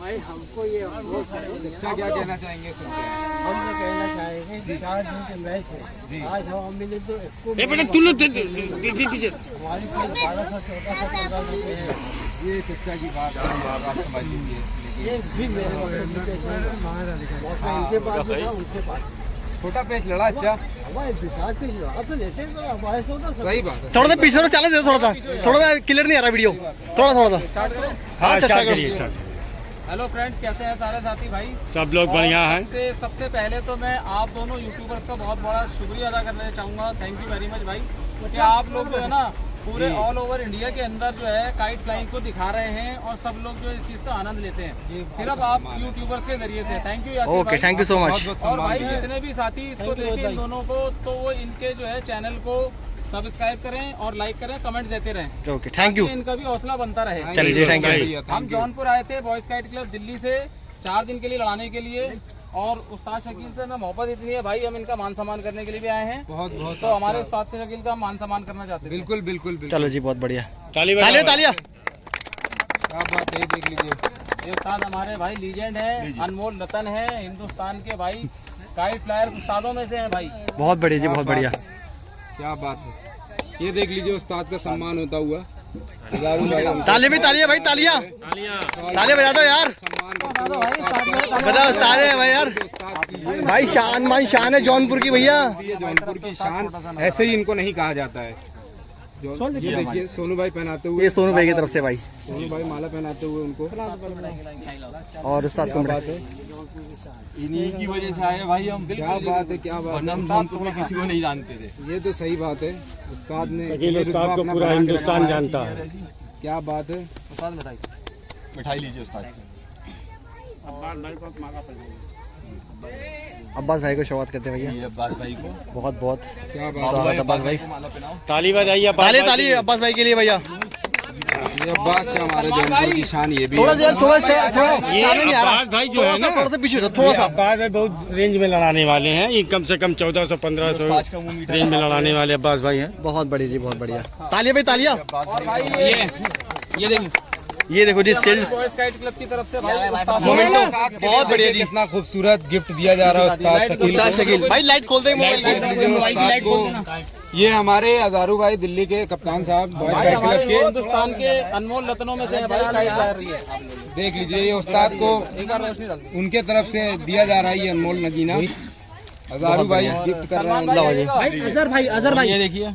S3: भाई हमको ये अच्छा क्या कहना चाहेंगे? सुनते हैं।
S2: हम ये कहना चाहेंगे कि 4 दिन के मैच है, आज हम मिले तो इसको
S1: बेटा
S2: हमारी कोई 1214 रुपये है।
S3: ये सच्चा की बात है, आप समझ लीजिए।
S2: ये भी मेरे इनके पास भी था, उनके पास
S3: छोटा पेच लड़ा अच्छा,
S2: हमारे विकास के आप तो लेते हैं तो हमारे से होता
S3: सही बात है।
S1: थोड़ा सा पीछे चला दे, थोड़ा सा क्लियर नहीं आ रहा वीडियो, थोड़ा सा। हाँ स्टार्ट करिए।
S4: हेलो फ्रेंड्स, कैसे हैं सारे साथी भाई?
S2: सब लोग बढ़िया हैं।
S4: सबसे पहले तो मैं आप दोनों यूट्यूबर्स का बहुत बड़ा शुक्रिया अदा करना चाहूँगा। थैंक यू वेरी मच भाई, क्योंकि आप लोग जो है ना पूरे ऑल ओवर इंडिया के अंदर जो है काइट फ्लाइंग को दिखा रहे हैं और सब लोग जो इस चीज़ का आनंद लेते हैं सिर्फ आप यूट्यूबर्स के जरिए से। Thank you Yasir
S1: okay, thank you so much.
S4: और भाई जितने भी साथी इसको देखें इन दोनों को, तो वो इनके जो है चैनल को सब्सक्राइब करें और लाइक करें, कमेंट देते रहें।
S1: Okay, thank you.
S4: ताकि इनका भी हौसला बनता रहे।
S1: चलिए जी, थैंक यू।
S4: हम जौनपुर आए थे बॉयज काइट क्लब दिल्ली से 4 दिन के लिए लड़ाने के लिए, और उस्ताद शकील से हमें मोहब्बत इतनी है भाई, हम इनका मान सम्मान करने के लिए भी आए हैं।
S3: बहुत बहुत
S4: तो हमारे उस्ताद शकील का मान सम्मान करना चाहते हैं।
S3: बिल्कुल बिल्कुल बिल्कुल।
S1: चलो जी, बहुत बढ़िया।
S3: तालियां
S1: तालियां।
S3: क्या बात है, देख लीजिए।
S4: ये उस्ताद हमारे भाई लीजेंड है, अनमोल रतन है, हिंदुस्तान के भाई काइट फ्लायर उस्तादों में से हैं भाई।
S1: बहुत बढ़िया जी, बहुत बढ़िया।
S3: क्या बात है, ये देख लीजिए उस्ताद का सम्मान होता हुआ।
S1: तालियां भी, तालियां भाई, तालियां बजा दो यार। बता उस्ताद है भाई यार, भाई शान मान शान है जौनपुर की भैया।
S3: जौनपुर की शान, ऐसे ही इनको नहीं कहा जाता है। ये देखिए सोनू भाई पहनाते हुए,
S1: ये सोनू भाई की तरफ से भाई,
S3: सोनू भाई माला पहनाते हुए उनको।
S1: और उस्ताद को
S3: बात है,
S2: इन्हीं की वजह से आए भाई हम।
S3: क्या बात है, क्या बात है।
S2: हम जौनपुर में किसी को नहीं जानते थे।
S3: ये तो सही बात है, उस्ताद ने
S2: उस्ताद को पूरा हिंदुस्तान जानता है।
S3: क्या बात है।
S4: उस्ताद मिठाई
S2: मिठाई लीजिए उस्ताद।
S1: अब्बास भाई को शुरुआत करते हैं भैया।
S2: ये अब्बास भाई को
S1: बहुत बहुत
S3: क्या बात
S1: स्वागत अब्बास भाई।
S2: माला पहनाओ।
S3: ताली बजाइए,
S1: ताली ताली अब्बास भाई के लिए भैया।
S3: ये अब्बास से हमारे जौनपुर की शान ये भी
S1: थोड़ा
S3: है।
S1: यार, थोड़ा ये अब्बास
S7: भाई जो है ना,
S1: थोड़ा सा पीछे थोड़ा सा।
S7: अब्बास भाई बहुत रेंज में लड़ाने वाले हैं। ये कम से कम 1400-1500
S2: आज का मुंह मीठा
S7: रेंज में लड़ाने वाले अब्बास भाई हैं।
S1: बहुत बढ़िया जी, बहुत बढ़िया। तालियां भाई, तालियां।
S4: और भाई ये देखिए,
S1: ये देखो जी, सिल्ड
S4: बॉयज काइट क्लब की तरफ से भाई उस्ताद
S1: मोमेंटो, बहुत बढ़िया जी।
S3: कितना खूबसूरत गिफ्ट दिया जा रहा है उस्ताद शकील
S1: उस्ताद
S3: को।
S1: शकील भाई, लाइट खोल दे मोबाइल की।
S3: उस्ताद को, ये हमारे हजारू भाई दिल्ली के कप्तान साहब बॉयज
S4: भाई
S3: काइट
S4: हमारे
S3: क्लब के,
S4: हिंदुस्तान के अनमोल रत्नों में से हैं भाई काइट फ्लायर।
S3: देख लीजिए ये उस्ताद को
S4: एक बार रोशनी डाल दो।
S3: उनके तरफ से दिया जा रहा है ये अनमोल नगीना। हजारू भाई गिफ्ट कर रहे
S4: सलमान
S3: हैं।
S4: भाई
S1: अजहर भाई,
S4: ये देखिए,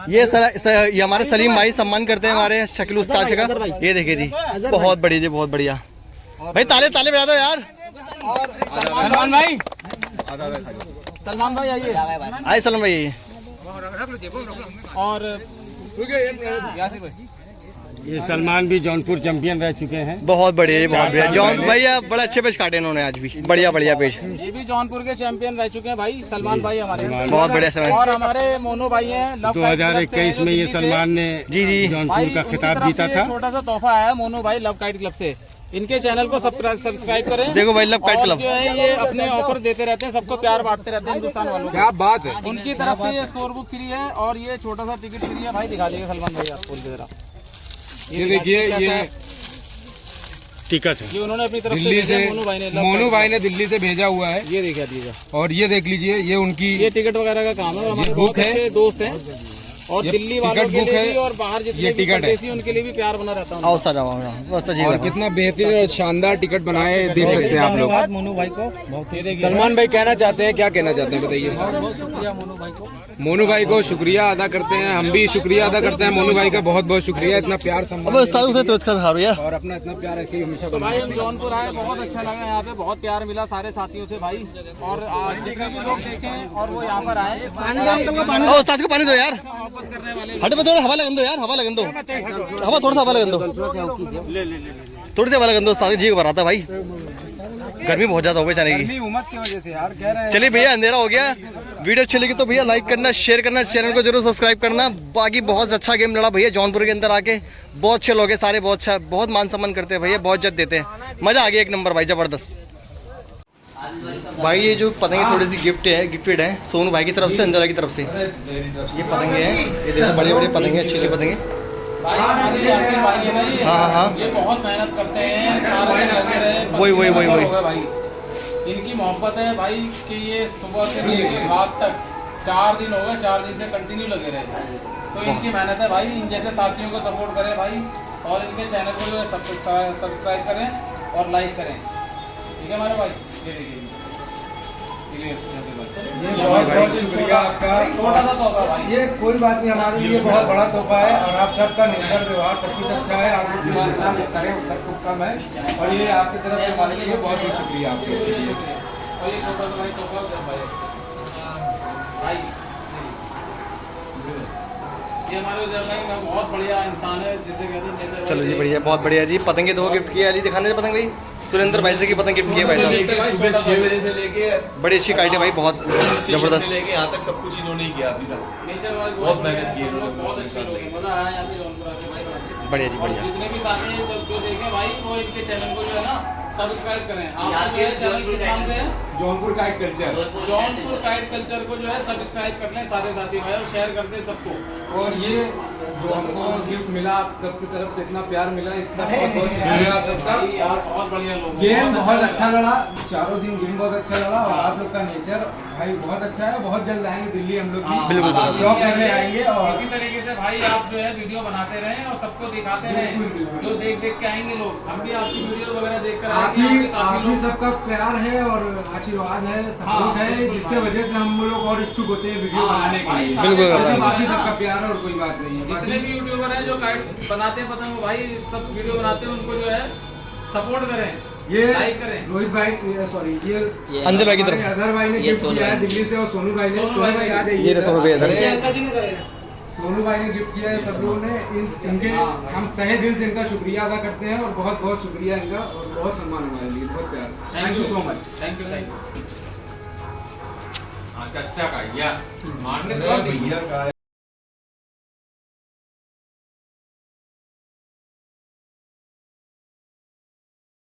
S1: ये हमारे सलीम भाई सम्मान करते हैं हमारे शकील उस्ताद का। ये देखिए जी, बहुत बढ़िया जी, बहुत बढ़िया भाई। ताले ताले बजा दो यार।
S4: और सलमान भाई, सलमान भाई आइए।
S1: आए सलीम भाई।
S4: और यासिर भाई,
S7: ये सलमान भी जौनपुर चैंपियन रह चुके हैं।
S1: बहुत बढ़िया जी, बहुत बढ़िया। जॉन भैया बड़े अच्छे पेश काटे इन्होंने आज भी, बढ़िया बढ़िया पेश।
S4: ये भी जौनपुर के चैंपियन रह चुके हैं भाई, सलमान भाई हमारे।
S1: बहुत बढ़िया सलमान।
S4: और हमारे मोनू भाई हैं, लव काइट क्लब से,
S7: 2021 में ये
S4: दिल्ली से।
S7: सलमान ने
S1: जी जी
S7: जौनपुर
S4: भाई
S7: का
S4: उनकी
S7: खिताब
S4: तरफ
S7: जीता
S4: से
S7: था।
S4: छोटा सा तोहफा आया मोनू भाई लव काइट क्लब से। इनके चैनल को सब्सक्राइब करें।
S1: देखो भाई, लव काइट
S4: और
S1: क्लब
S4: जो है ये अपने ऑफर देते रहते हैं, सबको प्यार बांटते रहते हैं हिंदुस्तान वालों को।
S3: क्या बात है।
S4: उनकी तरफ से ये स्कोर बुक फ्री है और ये छोटा सा टिकट फ्री है भाई। दिखा दीजिए सलमान भाई, आप खोल के जरा।
S3: ये देखिए, ये
S7: टिकट है,
S4: ये उन्होंने अपनी तरफ
S3: दिल्ली से
S4: मोनू भाई ने
S3: मोनू भाई ने दिल्ली से भेजा हुआ है।
S4: ये देखा दीजिए,
S3: और ये देख लीजिए, ये उनकी
S4: ये टिकट वगैरह का काम है। हमारे
S3: बुक
S4: बहुत
S3: है।
S4: अच्छे दोस्त हैं और
S3: ये
S4: दिल्ली वालों
S3: टिकट
S4: के
S3: बुक
S4: लिए
S3: है।
S4: भी और बाहर जितने
S3: ये
S4: भी
S3: टिकट है।
S4: परदेसी उनके लिए भी प्यार बना रहता है।
S1: आओ सर, आओ बस जी।
S3: और कितना बेहतरीन और शानदार टिकट बनाए, देख सकते हैं आप लोग।
S7: मोनू भाई को
S3: सलमान भाई कहना चाहते हैं, क्या कहना चाहते हैं बताइए। मोनू भाई को शुक्रिया अदा करते हैं, हम भी शुक्रिया अदा करते हैं मोनू भाई का। बहुत बहुत शुक्रिया, इतना प्यार
S1: अब
S3: सम्मान
S1: उस्ताद उसे तो खा रही है।
S3: और अपना इतना प्यार ऐसे ही हमेशा
S4: तो
S3: बना।
S4: भाई हम जौनपुर आए, बहुत अच्छा लगा यहाँ पे, बहुत प्यार मिला सारे साथियों से भाई। और जितने भी लोग देखें और वो यहाँ पर आए,
S1: ओ उस्ताद को पानी दो यार।
S4: मोहब्बत करने वाले
S1: हट पे थोड़ा हवा लगन दो यार, हवा लगन दो, हवा थोड़ा सा हवा लगन दो, थोड़ी सी हवा लगन दो। उस्ताद जी घबरा था भाई, गर्मी बहुत ज्यादा हो गई जाने की।
S3: गर्मी उमस की वजह से यार कह रहे हैं।
S1: चलिए भैया, अंधेरा हो गया। वीडियो अच्छी लगी तो भैया लाइक करना, शेयर करना, चैनल को जरूर सब्सक्राइब करना। बाकी बहुत अच्छा गेम लड़ा भैया जौनपुर के अंदर आके, बहुत अच्छे लोग हैं सारे, बहुत अच्छा, बहुत मान सम्मान करते हैं भैया, बहुत इज्जत देते हैं। मजा आ गया एक नंबर भाई, जबरदस्त। भाई ये जो पतंगे थोड़ी सी गिफ्टेड है सोनू भाई की तरफ से, अंजला की तरफ से। ये पतंगे हैं, ये देखो बड़े बड़े पतंगे, अच्छे अच्छे पतंगे।
S4: भाई हमारे यासिर भाई है ना ये,
S1: हाँ।
S4: ये बहुत मेहनत करते हैं, सारे दिन लगे रहे,
S1: वही।
S4: हो गए भाई। इनकी मोहब्बत है भाई कि ये सुबह से लेकर रात तक 4 दिन हो गए, 4 दिन से कंटिन्यू लगे रहे। तो इनकी मेहनत है भाई, इन जैसे साथियों को सपोर्ट करें भाई, और इनके चैनल को जो है सब्सक्राइब करें और लाइक करें। ठीक है हमारे भाई, ये देखिए
S3: बहुत बहुत शुक्रिया आपका।
S4: छोटा सा तोहफा भाई।
S3: ये कोई बात नहीं, हमारे लिए बहुत बड़ा तोहफा है। और आप सबका नेचर व्यवहार सब कुछ अच्छा है, आप लोग जितना करें सब कुछ कम है। और ये आपकी तरफ से हमारे लिए बहुत बहुत शुक्रिया आपके इसके लिए।
S4: और ये छोटा सा भाई तोहफा भाई, ये हमारे उधर भाई बहुत बढ़िया इंसान है, जिसे कहते हैं।
S1: चलो जी बढ़िया, बहुत बढ़िया जी। पतंगे दो गिफ्ट किए, अली दिखाने से पतंग भाई। सुरेंद्र भाई से की पतंग गिफ्ट किया भाई साहब।
S8: सुबह 6 बजे से लेके
S1: बड़ी अच्छी काइट है भाई, बहुत जबरदस्त।
S8: लेके यहाँ तक सब कुछ इन्होंने ही किया अभी तक।
S4: नेचर वाइज
S8: बहुत मेहनत की है
S4: लोग,
S8: इन्होंने,
S4: बहुत अच्छे लोग हैं, मजा आया यहाँ पे जौनपुर आके भाई बाकी।
S1: बढ़िया जी
S4: और
S1: बढ़िया।
S4: जितने भी साथी हैं जो देखें भाई वो इनके चैनल को जो है ना सब्सक्राइब करें। आप जो है चैनल किस नाम से है?
S3: Jaunpur kite culture.
S4: Jaunpur kite culture को जो है सब्सक्राइब कर लें सारे साथी भाई और शेयर कर दें सबको।
S3: और ये जो हमको गिफ्ट मिला आप सबकी तरफ से इतना प्यार मिला, इसका बहुत बहुत शुक्रिया आप सबका।
S4: भाई आप बहुत बढ़िया लोग हो,
S3: गेम बहुत
S4: लगा।
S3: अच्छा लड़ा, चारों दिन गेम बहुत अच्छा लड़ा और आप लोग का नेचर भाई बहुत अच्छा है। बहुत जल्द आएंगे दिल्ली हम लोग
S4: हाँ,
S1: बिल्कुल,
S4: आप
S3: शौक
S4: भी
S3: करने आएंगे और
S4: इसी तरीके से भाई आप जो है वीडियो बनाते रहें और सबको दिखाते रहें।
S3: बिल्कुल, बिल्कुल।
S4: जो देख देख के आएंगे लोग, हम भी आपकी वीडियो वगैरह देख कर
S3: आप
S4: आएंगे।
S3: ही
S4: आपके काफी लोग
S3: सबका प्यार है और आशीर्वाद है,
S4: हाँ,
S3: सपोर्ट है,
S4: बिल्कुल
S3: जिसके
S4: भाई।
S3: वजह से हम लोग और इच्छुक होते हैं वीडियो
S4: हाँ,
S3: बनाने के
S4: भाई,
S3: लिए।
S4: सारे
S1: बिल्कुल,
S3: और
S1: बिल्कुल।
S3: बाकी सबका प्यार है और कोई बात नहीं है।
S4: जितने
S3: बाकी
S4: भी यूट्यूबर हैं जो काइट बनाते हैं पतंग भाई सब वीडियो बनाते हैं, उनको जो है सपोर्ट करें,
S3: ये
S4: लाइक करें।
S3: रोहित भाई सॉरी ये
S1: अंजल भाई की तरफ
S3: हमारे अजहर भाई ने
S5: ये
S3: गिफ्ट
S5: सोनू
S3: किया है
S5: भाई।
S3: दिल्ली से और सोनू भाई ने
S4: सोनू भाई
S3: आ जाइए।
S1: ये रहे सोनू भाई इधर।
S3: सोनू भाई ने गिफ्ट किया है सब लोगों ने इनके
S4: हाँ।
S3: हम तहे दिल से इनका शुक्रिया अदा करते हैं और बहुत बहुत शुक्रिया इनका और बहुत सम्मान हमारे लिए, बहुत प्यार। Thank you so much.
S4: Thank you.
S2: अच्छा का मारने
S8: भैया का